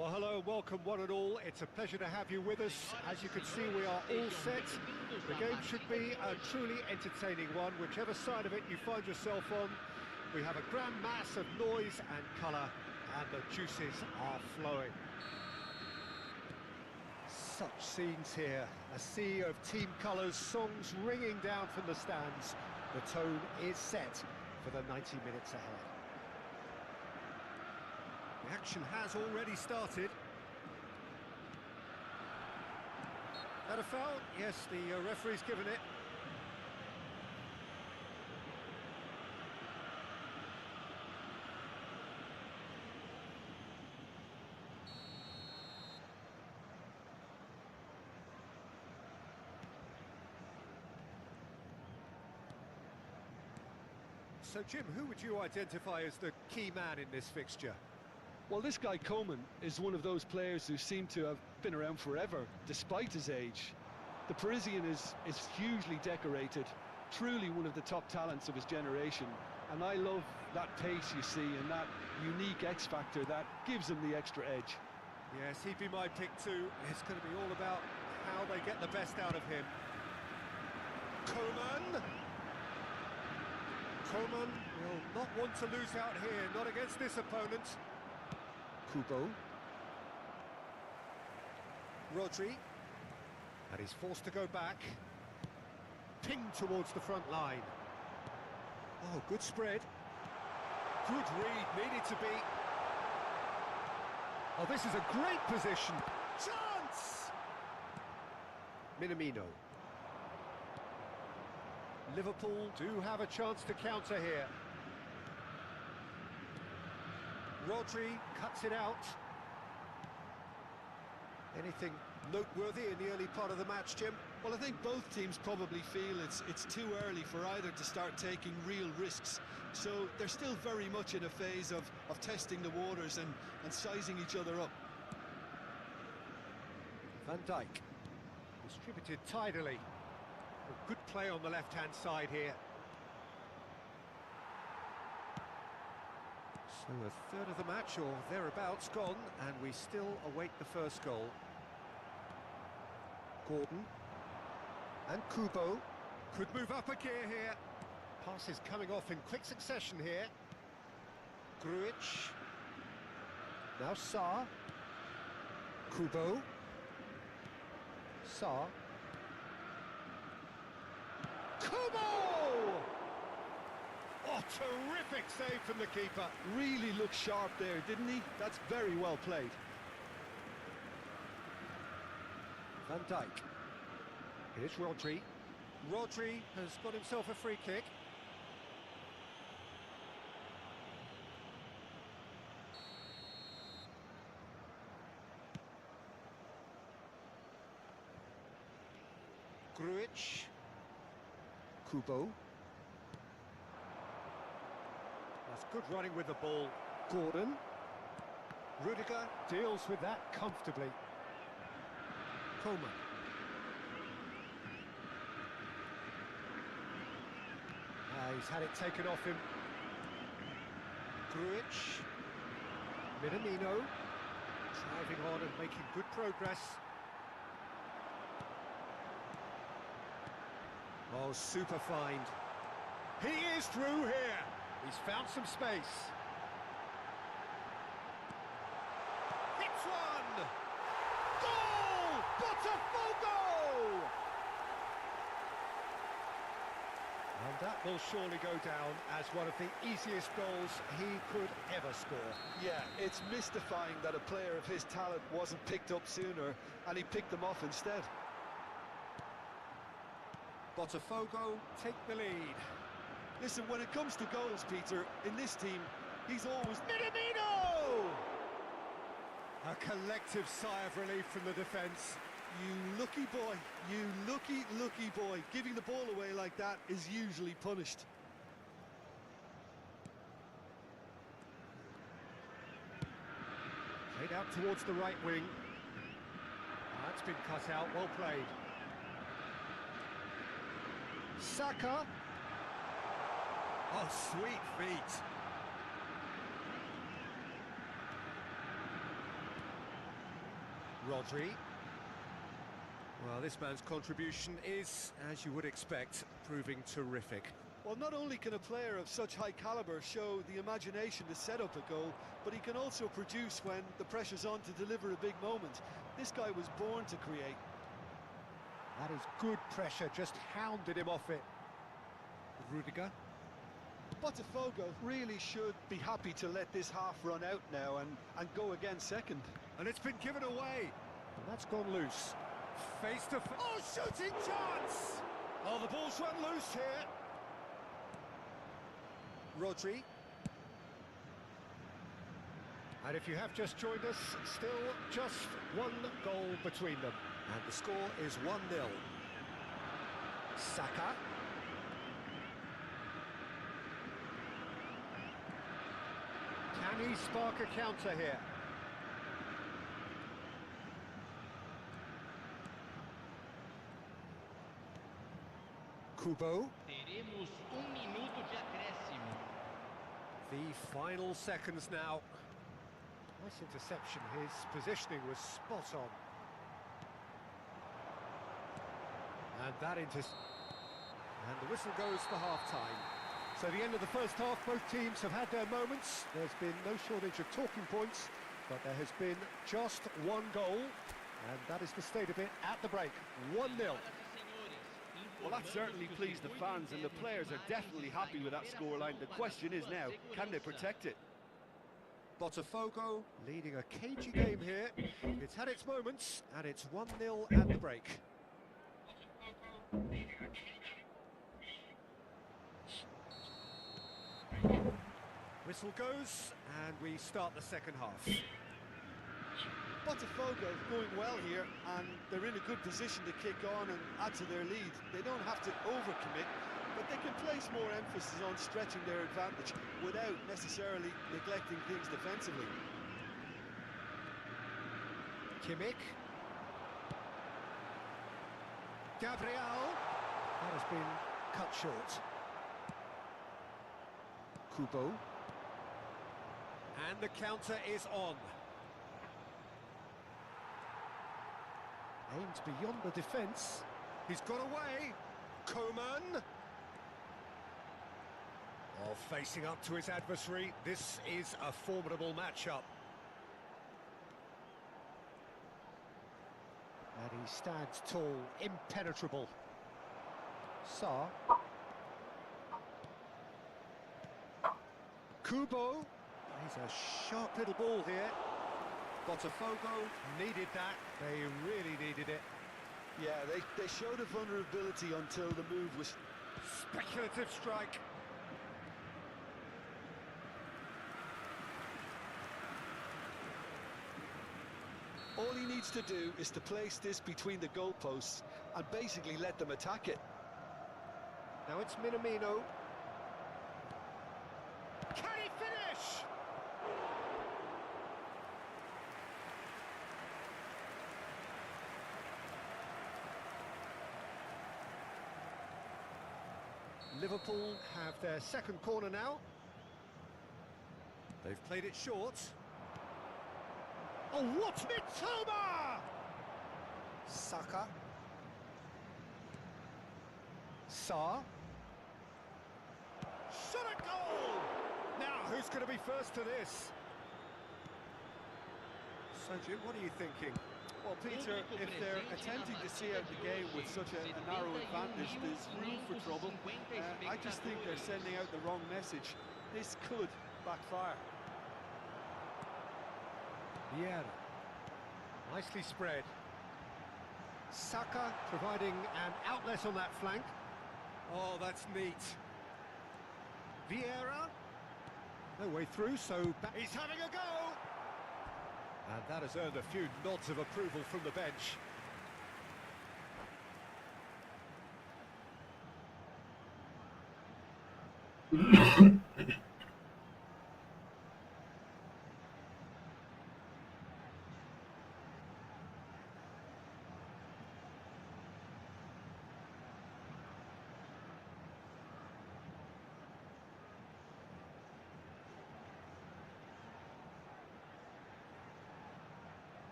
Well, hello and welcome one and all. It's a pleasure to have you with us. As you can see, we are all set. The game should be a truly entertaining one, whichever side of it you find yourself on. We have a grand mass of noise and colour, and the juices are flowing. Such scenes here, a sea of team colours, songs ringing down from the stands. The tone is set for the 90 minutes ahead. The action has already started. That a foul? Yes, the referee's given it. So, Jim, who would you identify as the key man in this fixture? Well, this guy Coman is one of those players who seem to have been around forever, despite his age. The Parisian is hugely decorated, truly one of the top talents of his generation, and I love that pace you see and that unique X-factor that gives him the extra edge. Yes, he'd be my pick too. It's going to be all about how they get the best out of him. Coman! Coman will not want to lose out here, not against this opponent. Kubo. Rodri. And he's forced to go back. Pinged towards the front line. Oh, good spread. Good read, needed to be. Oh, this is a great position. Chance! Minamino. Liverpool do have a chance to counter here. Rodri cuts it out. Anything noteworthy in the early part of the match, Jim? Well, I think both teams probably feel it's too early for either to start taking real risks. So they're still very much in a phase of testing the waters and sizing each other up. Van Dijk. Distributed tidily. A good play on the left-hand side here. So a third of the match, or thereabouts, gone, and we still await the first goal. Gordon. And Kubo. Could move up a gear here. Passes coming off in quick succession here. Grujic. Now Sarr. Kubo. Sarr. Kubo! Oh, terrific save from the keeper. Really looked sharp there, didn't he? That's very well played. Van Dijk. Here's Rodri. Rodri has got himself a free kick. Grujic. Kubo. That's good running with the ball. Gordon. Rudiger deals with that comfortably. Coman. He's had it taken off him. Grujic. Minamino. Driving on and making good progress. Oh, super find. He is through here. He's found some space. Hits one! Goal! Botafogo! And that will surely go down as one of the easiest goals he could ever score. Yeah, it's mystifying that a player of his talent wasn't picked up sooner, and he picked them off instead. Botafogo take the lead. Listen, when it comes to goals, Peter, in this team, he's always... Minamino! A collective sigh of relief from the defence. You lucky boy, you lucky boy. Giving the ball away like that is usually punished. Played out towards the right wing. That's been cut out, well played. Saka. Oh, sweet feet. Rodri. Well, this man's contribution is, as you would expect, proving terrific. Well, not only can a player of such high caliber show the imagination to set up a goal, but he can also produce when the pressure's on to deliver a big moment. This guy was born to create. That is good pressure, just hounded him off it. Rudiger. Botafogo really should be happy to let this half run out now and go again second. And it's been given away. And that's gone loose. Face to face. Oh, shooting chance! Oh, the ball's run loose here. Rodri. And if you have just joined us, still just one goal between them. And the score is 1-0. Saka. Can he spark a counter here? Kubo. Teremos minuto de acréscimo. The final seconds now. Nice interception. His positioning was spot on. And that and the whistle goes for half-time. So the end of the first half, both teams have had their moments. There's been no shortage of talking points, but there has been just one goal, and that is the state of it at the break. 1-0. Well, that certainly pleased the fans, and the players are definitely happy with that scoreline. The question is now, can they protect it? Botafogo leading a cagey game here. It's had its moments, and it's 1-0 at the break. Whistle goes, and we start the second half. Botafogo going well here, and they're in a good position to kick on and add to their lead. They don't have to overcommit, but they can place more emphasis on stretching their advantage without necessarily neglecting things defensively. Kimmich. Gabriel. That has been cut short. Kubo. And the counter is on. Aimed beyond the defence. He's got away. Coman. Oh, facing up to his adversary. This is a formidable matchup. And he stands tall, impenetrable. Sarr. Kubo. He's a sharp little ball here. Botafogo needed that. They really needed it. Yeah, they showed a vulnerability until the move was... Speculative strike. All he needs to do is to place this between the goalposts and basically let them attack it. Now it's Minamino. Can he finish? Liverpool have their second corner now. They've played it short. Oh, what Mitoma! Saka. Sarr. Shot a goal! Now, who's going to be first to this? Sergio, what are you thinking? Well, Peter, if they're attempting to see out the game with such a narrow advantage, there's room for trouble. I just think they're sending out the wrong message. This could backfire. Vieira. Nicely spread. Saka providing an outlet on that flank. Oh, that's neat. Vieira. No way through, so he's having a go! And that has earned a few nods of approval from the bench.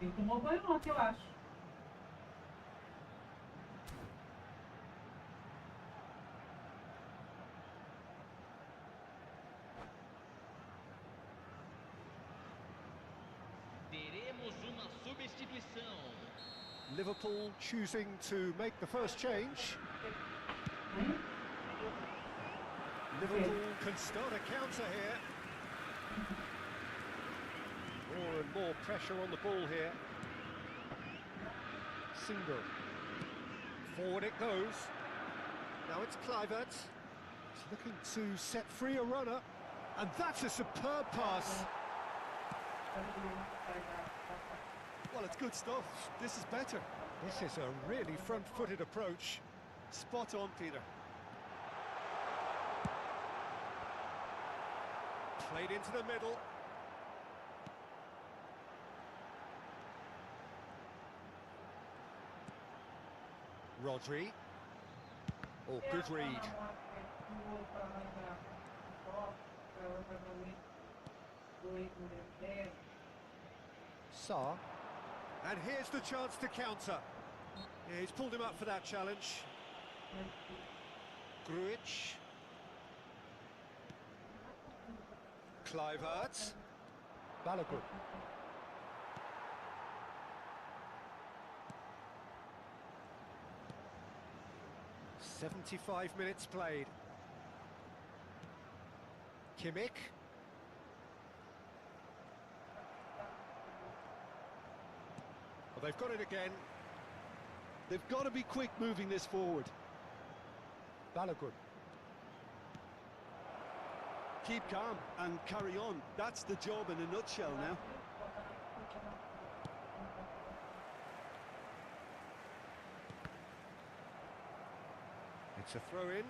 Ele tomou banho ontem, eu acho. Teremos uma substituição. Liverpool choosing to make the first change. Liverpool can start a counter here. More and more pressure on the ball here. Single. Forward it goes. Now it's Kluivert. He's looking to set free a runner. And that's a superb pass. Well, it's good stuff. This is better. This is a really front-footed approach. Spot on, Peter. Played into the middle. Rodri. Oh, good read. Sarr. And here's the chance to counter. Yeah, he's pulled him up for that challenge. Grujic. Kluivert. Balogun. "75 minutes played. Kimmich. Well, they've got it again. They've got to be quick moving this forward. Balogun. Keep calm and carry on. That's the job in a nutshell now. It's a throw-in.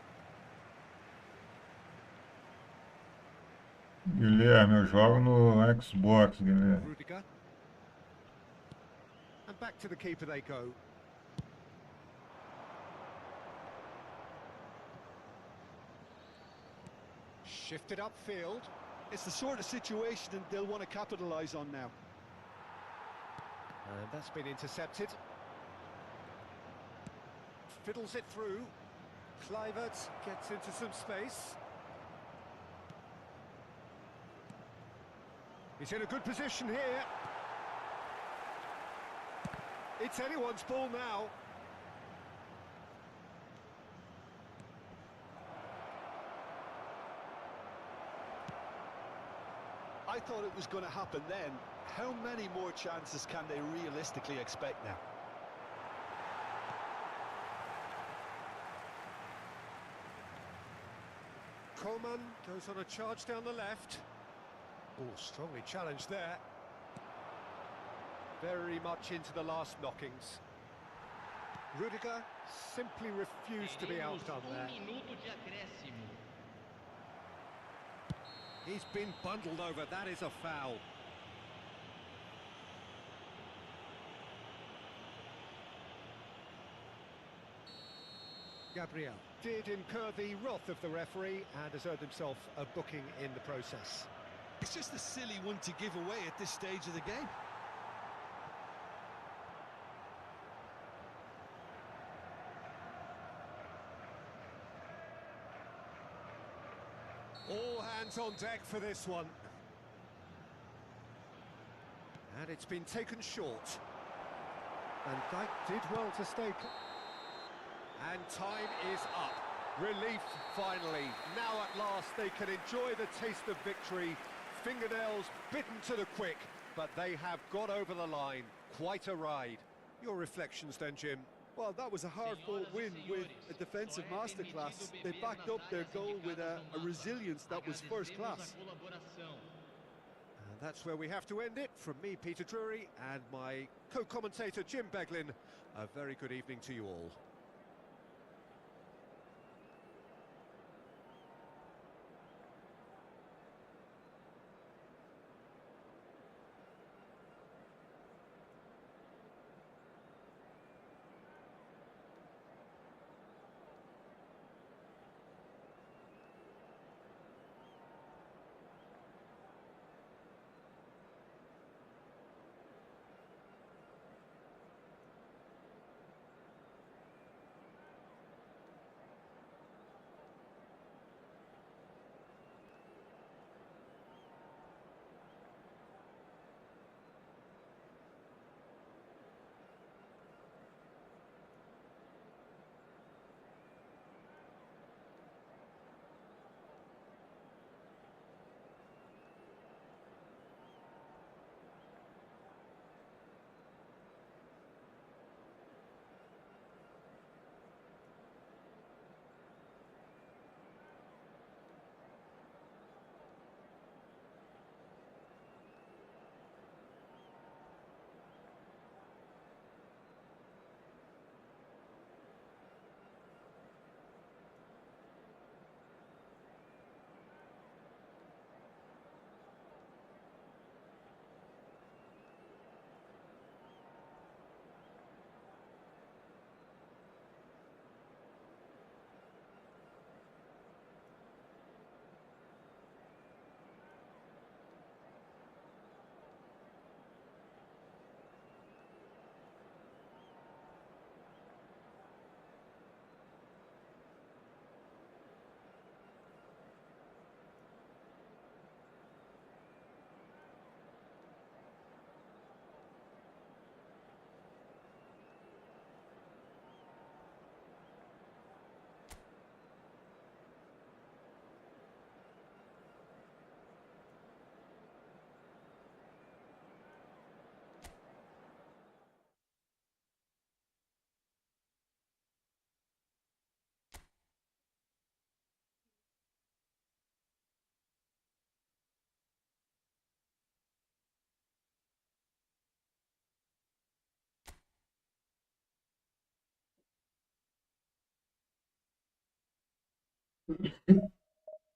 Guilherme, eu jogo no Xbox, Guilherme. Rudiger. And back to the keeper they go. Shifted upfield. It's the sort of situation that they'll want to capitalise on now. And that's been intercepted. Fiddles it through. Kluivert gets into some space. He's in a good position here. It's anyone's ball now. I thought it was going to happen then. How many more chances can they realistically expect now? Coman goes on a charge down the left. Oh, strongly challenged there. Very much into the last knockings. Rudiger simply refused to be Teremos outdone there. minuto de acréscimo. He's been bundled over, that is a foul. Gabriel did incur the wrath of the referee and has earned himself a booking in the process. It's just a silly one to give away at this stage of the game. All hands on deck for this one. And it's been taken short. And Dijk did well to stay... And time is up. Relief finally. Now at last they can enjoy the taste of victory. Fingernails bitten to the quick, but they have got over the line. Quite a ride. Your reflections then, Jim? Well, that was a hard-fought win with a defensive masterclass. They backed up their goal with a resilience that was first class. And that's where we have to end it. From me, Peter Drury, and my co-commentator, Jim Beglin. A very good evening to you all.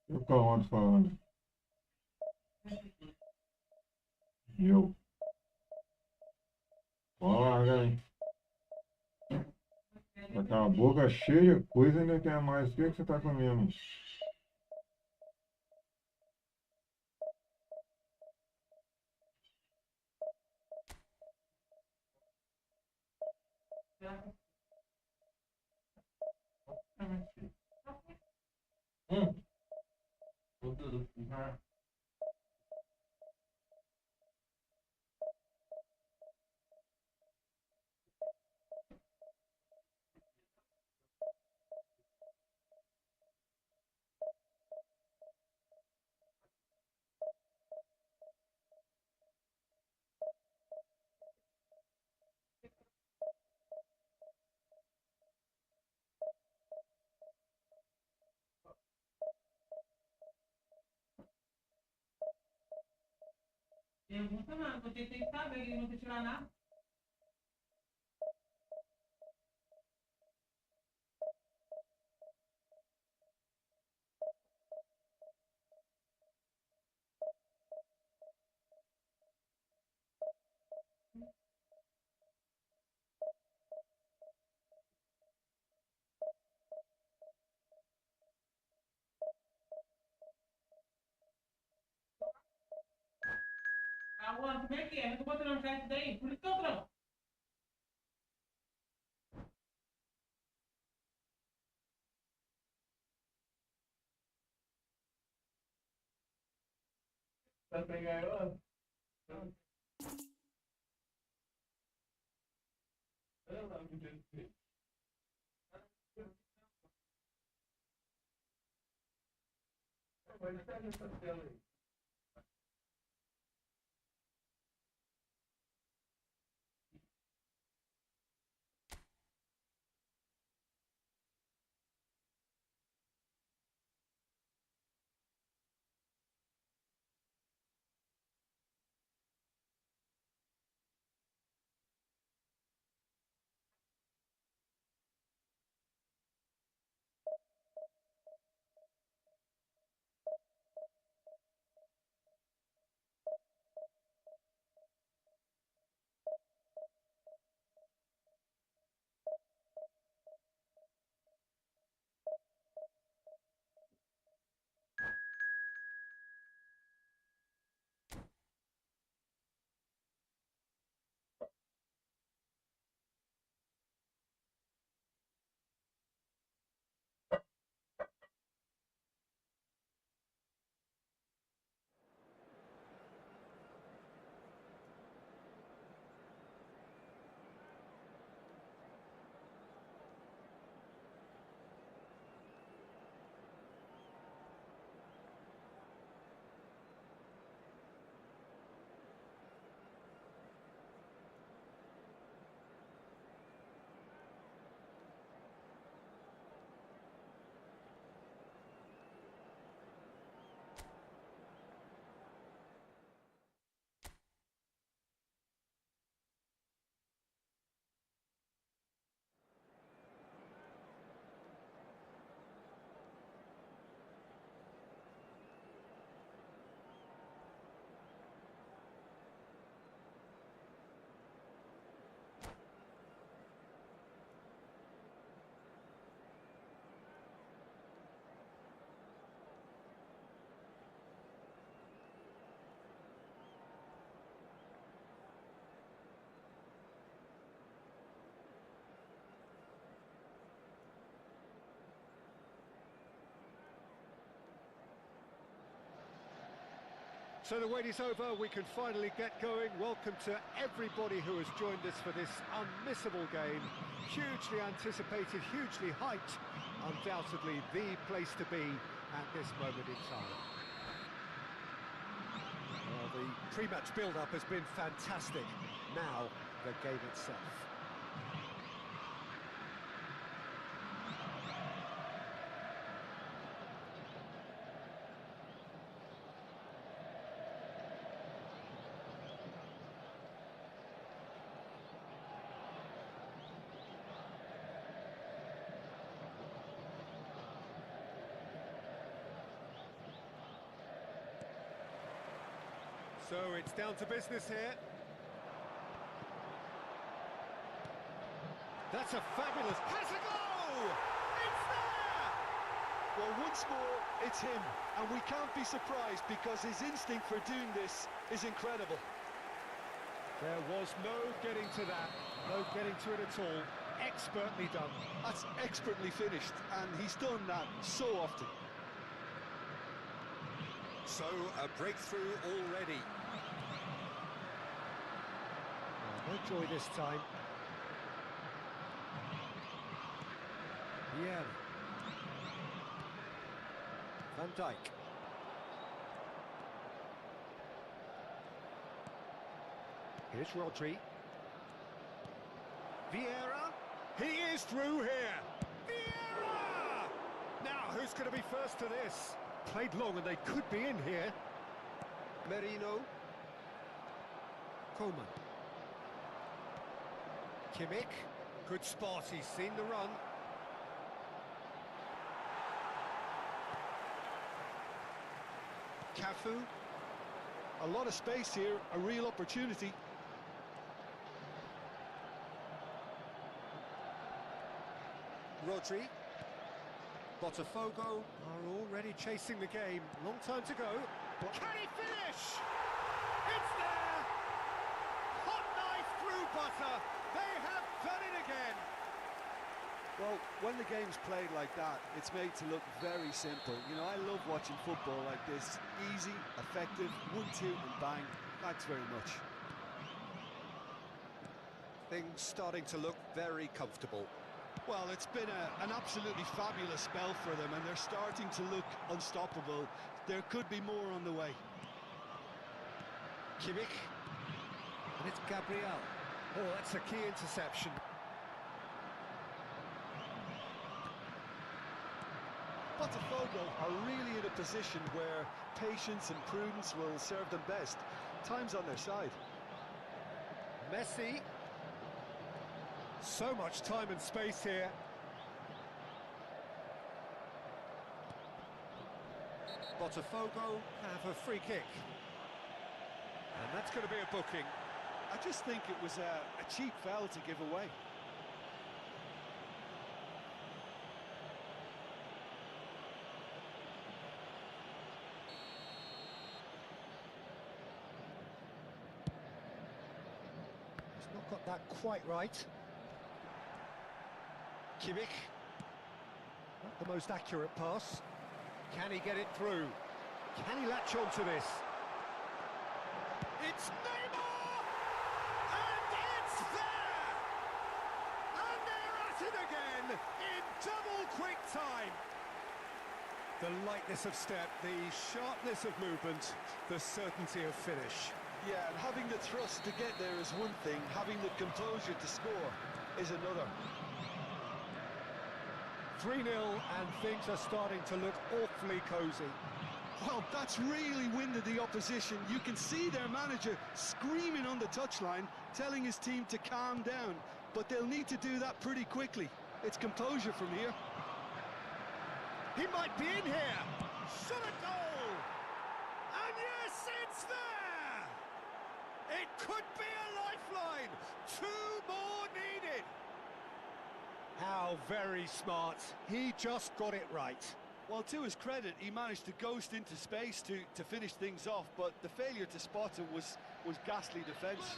Eu ficar onde falando? Eu. Olha, hein? Tá com a boca cheia, coisa ainda quer mais. O que é que você tá comendo? Hum. Pergunta não, você tem que saber que eles vão te tirar nada. Aonde? Como é que é? Eu tô botando no chat daí, por isso que eu troco. Pra pegar ela? So the wait is over, we can finally get going. Welcome to everybody who has joined us for this unmissable game. Hugely anticipated, hugely hyped. Undoubtedly the place to be at this moment in time. Well, the pre-match build-up has been fantastic. Now, the game itself. So it's down to business here. That's a fabulous... Has a goal! It's there! Well, once more, it's him, and we can't be surprised because his instinct for doing this is incredible. There was no getting to that, no getting to it at all. Expertly done. That's expertly finished, and he's done that so often. So, a breakthrough already. No joy this time. Yeah. Van Dijk. Here's Rodri. Vieira. He is through here. Vieira! Now, who's going to be first to this? Played long and they could be in here. Merino. Coleman. Kimmich. Good spot, he's seen the run. Cafu. A lot of space here, a real opportunity. Rodri. Botafogo are already chasing the game. Long time to go. Can he finish? It's there! Hot knife through butter. They have done it again. Well, when the game's played like that, it's made to look very simple. You know, I love watching football like this. Easy, effective, 1-2 and bang. Thanks very much. Things starting to look very comfortable. Well, it's been an absolutely fabulous spell for them, and they're starting to look unstoppable. There could be more on the way. Kimmich. And it's Gabriel. Oh, that's a key interception. Botafogo are really in a position where patience and prudence will serve them best. Time's on their side. Messi. So much time and space here. Botafogo have a free kick. And that's going to be a booking. I just think it was a cheap foul to give away. He's not got that quite right. Kimmich. Not the most accurate pass. Can he get it through? Can he latch on to this? It's Neymar! And it's there! And they're at it again in double quick time. The lightness of step, the sharpness of movement, the certainty of finish. Yeah, and having the thrust to get there is one thing, having the composure to score is another. 3-0 and things are starting to look awfully cosy. Well, that's really winded the opposition. You can see their manager screaming on the touchline, telling his team to calm down, but they'll need to do that pretty quickly. It's composure from here. He might be in here. Shot a goal. And yes, it's there. It could be a lifeline. 2 more needed. How very smart. He just got it right. Well, to his credit, he managed to ghost into space to finish things off, but the failure to spot him was ghastly defence.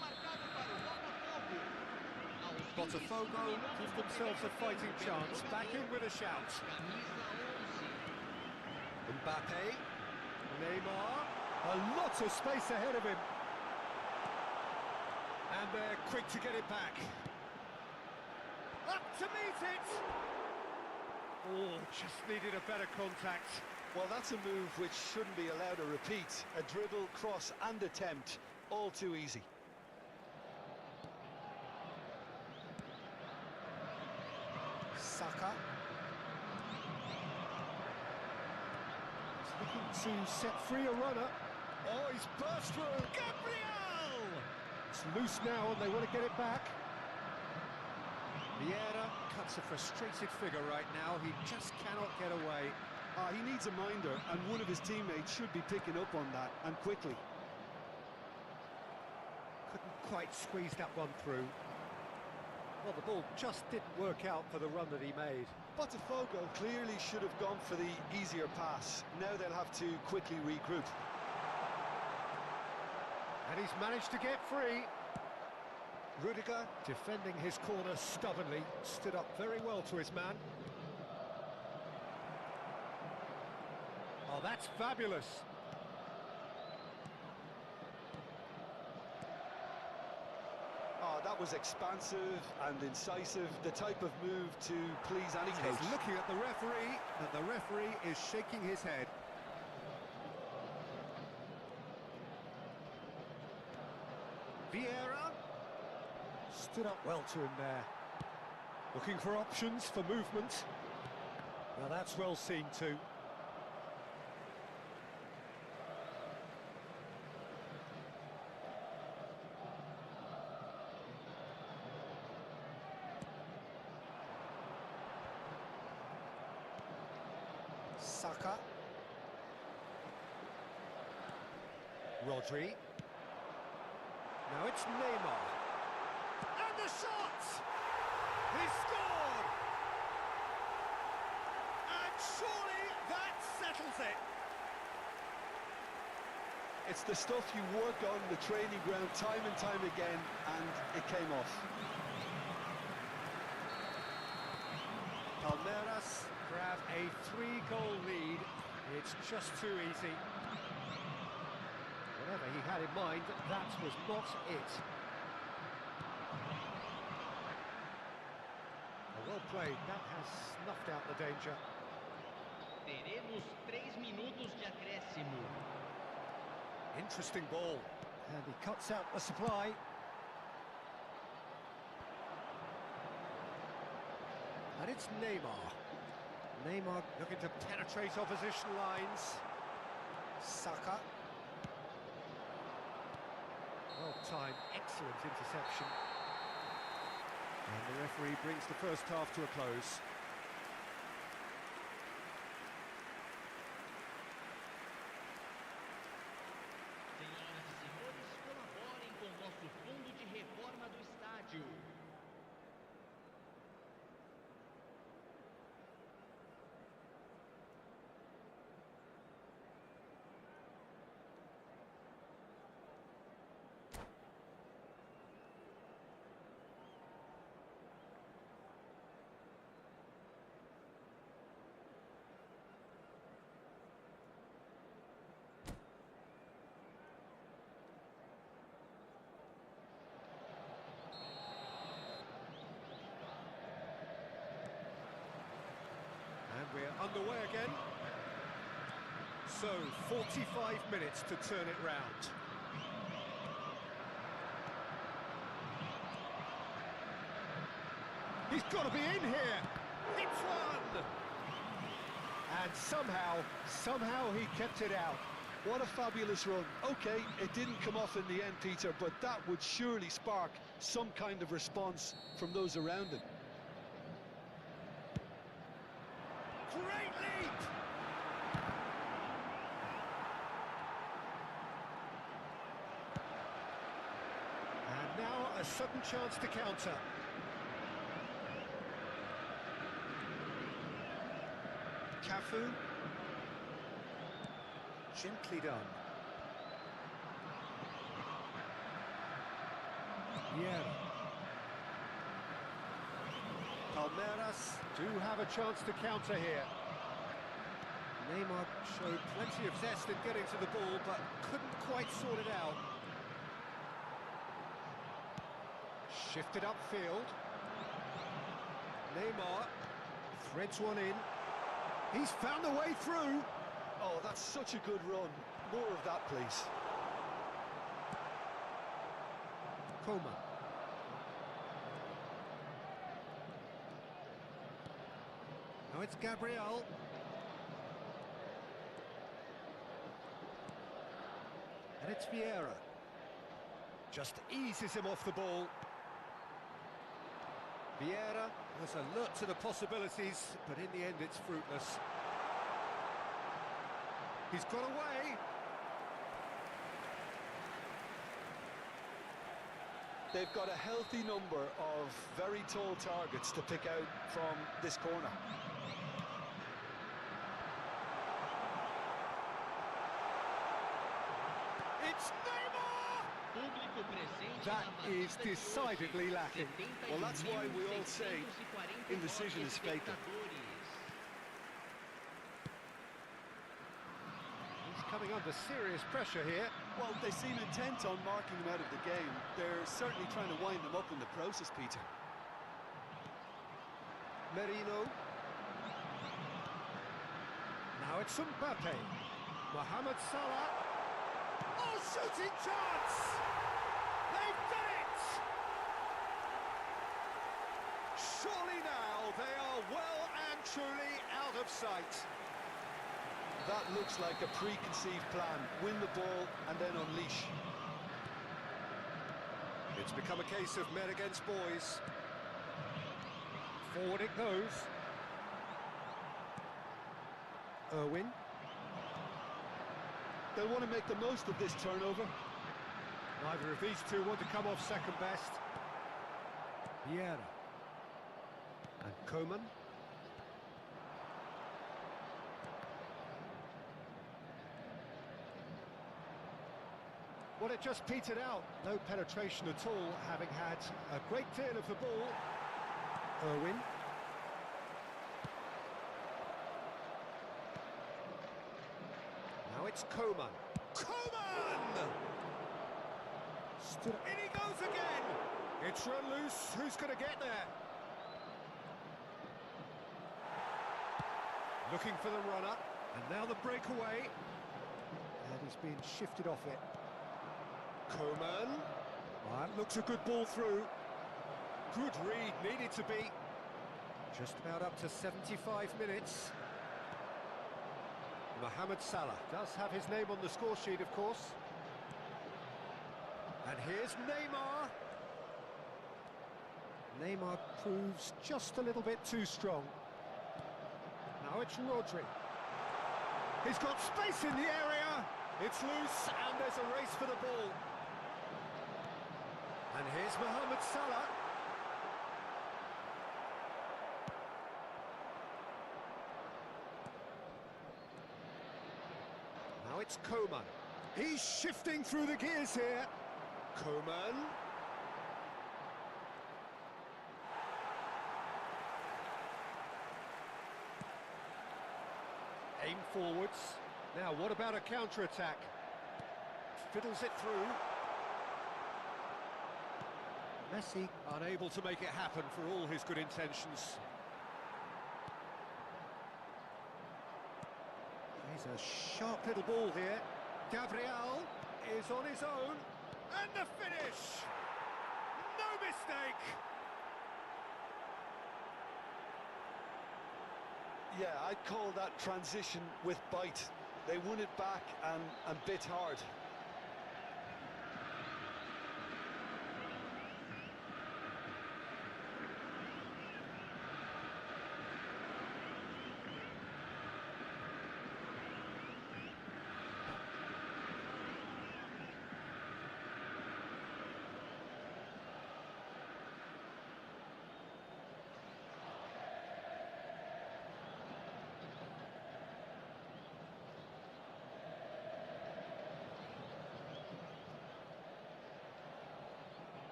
Botafogo give themselves a fighting chance. Back in with a shout. Mbappe. Neymar. A lot of space ahead of him. And they're quick to get it back. Up to meet it! Oh, just needed a better contact. Well, that's a move which shouldn't be allowed to repeat. A dribble, cross and attempt, all too easy. Saka. He's looking to set free a runner. Oh, he's burst through. Gabriel! It's loose now and they want to get it back. Vieira cuts a frustrated figure right now. He just cannot get away. He needs a minder, and one of his teammates should be picking up on that, and quickly. Couldn't quite squeeze that one through. Well, the ball just didn't work out for the run that he made. Botafogo clearly should have gone for the easier pass. Now they'll have to quickly regroup. And he's managed to get free. Rudiger, defending his corner stubbornly, stood up very well to his man. Oh, that's fabulous. Oh, that was expansive and incisive, the type of move to please any coach. He's looking at the referee, and the referee is shaking his head. Vieira stood up well to him there. Looking for options for movement. Now that's well seen too. Saka. Rodri. Now it's Neymar. And the shot! He's scored! And surely that settles it. It's the stuff you work on the training ground time and time again, and it came off. Palmeiras grab a 3-goal lead. It's just too easy. Whatever he had in mind, that was not it. Well played, that has snuffed out the danger. Teremos 3 minutos de acréscimo. Interesting ball. And he cuts out the supply. And it's Neymar. Neymar looking to penetrate opposition lines. Saka. Well timed, excellent interception. And the referee brings the first half to a close. Senhoras e senhores, colaborem com o nosso fundo de reforma do estádio. And we're underway again. So, 45 minutes to turn it round. He's got to be in here. It's one. And somehow he kept it out. What a fabulous run. Okay, it didn't come off in the end, Peter, but that would surely spark some kind of response from those around him. Great leap! And now a sudden chance to counter. Cafu. Gently done. Vieira. Palmeiras do have a chance to counter here. Neymar showed plenty of zest in getting to the ball, but couldn't quite sort it out. Shifted upfield. Neymar threads one in. He's found a way through. Oh, that's such a good run. More of that, please. Coman. Now it's Gabriel. And it's Vieira. Just eases him off the ball. Vieira was alert to the possibilities, but in the end it's fruitless. He's got away. They've got a healthy number of very tall targets to pick out from this corner. It's Neymar! Público presente That na partida is de hoje. decidedly lacking. Well, that's why we all say 71.649 indecision is fatal. espectadores. He's coming under serious pressure here. Well, they seem intent on marking him out of the game. They're certainly trying to wind them up in the process, Peter. Merino. Now it's Mbappe. Mohamed Salah. Oh, shooting chance! They've done it! Surely now they are well and truly out of sight. That looks like a preconceived plan. Win the ball and then unleash. It's become a case of men against boys. Forward it goes. Irwin. They'll want to make the most of this turnover. Neither of these two want to come off second best. Vieira. And Coman. Well, it just petered out. No penetration at all, having had a great deal of the ball. Irwin. Now it's Coman. Coman! In he goes again! It's run loose. Who's going to get there? Looking for the runner. And now the breakaway. And he's being shifted off it. Coman. That looks a good ball through. Good read, needed to be. Just about up to 75 minutes. Mohamed Salah does have his name on the score sheet, of course. And here's Neymar. Neymar proves just a little bit too strong. Now it's Rodri. He's got space in the area. It's loose, and there's a race for the ball. And here's Mohamed Salah. Now it's Coman. He's shifting through the gears here. Coman. Aim forwards. Now, what about a counter-attack? Fiddles it through. Messi unable to make it happen for all his good intentions. He's a sharp little ball here. Gabriel is on his own. And the finish! No mistake! Yeah, I'd call that transition with bite. They won it back and bit hard.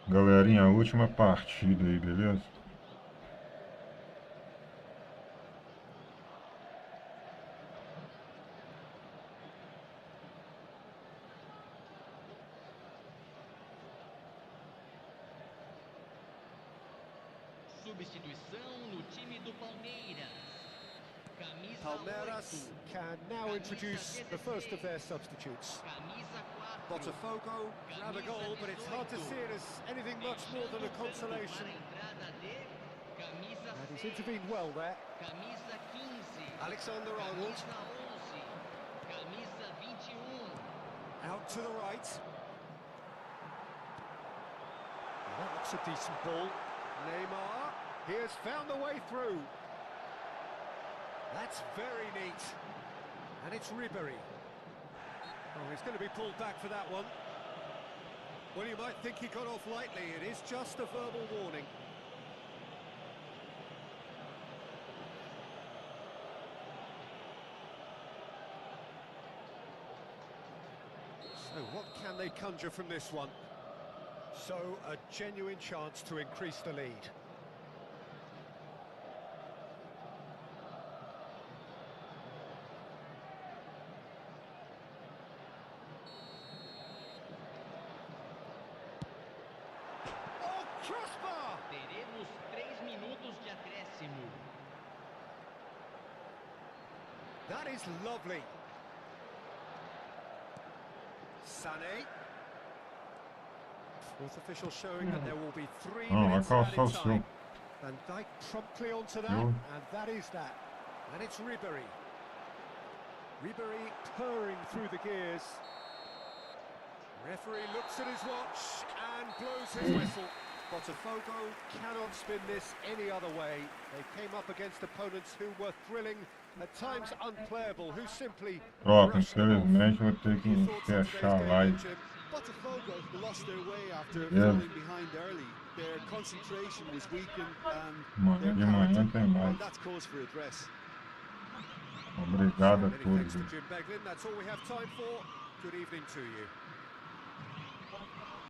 Galerinha, a última partida aí, beleza? Substituição no time do Palmeiras. Camisa Palmeiras 8. can now introduce the first of their substitutes. Camisa 4. Botafogo grab a goal, but it's hard to see it as anything much more than a consolation. Para a entrada de camisa And he's 6. intervened well there. Camisa 15. Alexander-Arnold Camisa 11. Camisa 21. out to the right. That looks a decent ball. Neymar, he has found the way through. That's very neat. And it's Ribery. Oh, he's going to be pulled back for that one. Well, you might think he got off lightly. It is just a verbal warning. So what can they conjure from this one? So a genuine chance to increase the lead. Crossbar! Teremos 3 minutos de acréscimo. That is lovely. Sané. Fourth official showing that there will be 3 minutes added time. Van Dijk promptly onto that, and that is that. And it's Ribery. Ribery purring through the gears. Referee looks at his watch and blows his whistle. Botafogo cannot spin this any other way. They came up against opponents who were thrilling, at times unplayable, who simply infelizmente vou ter que fechar a live. Botafogo lost their way after falling behind early. Their concentration was weakened and their character, that's cause for address. Obrigado a Many todos. thanks to Jim Beglin. That's all we have time for. Good evening to you.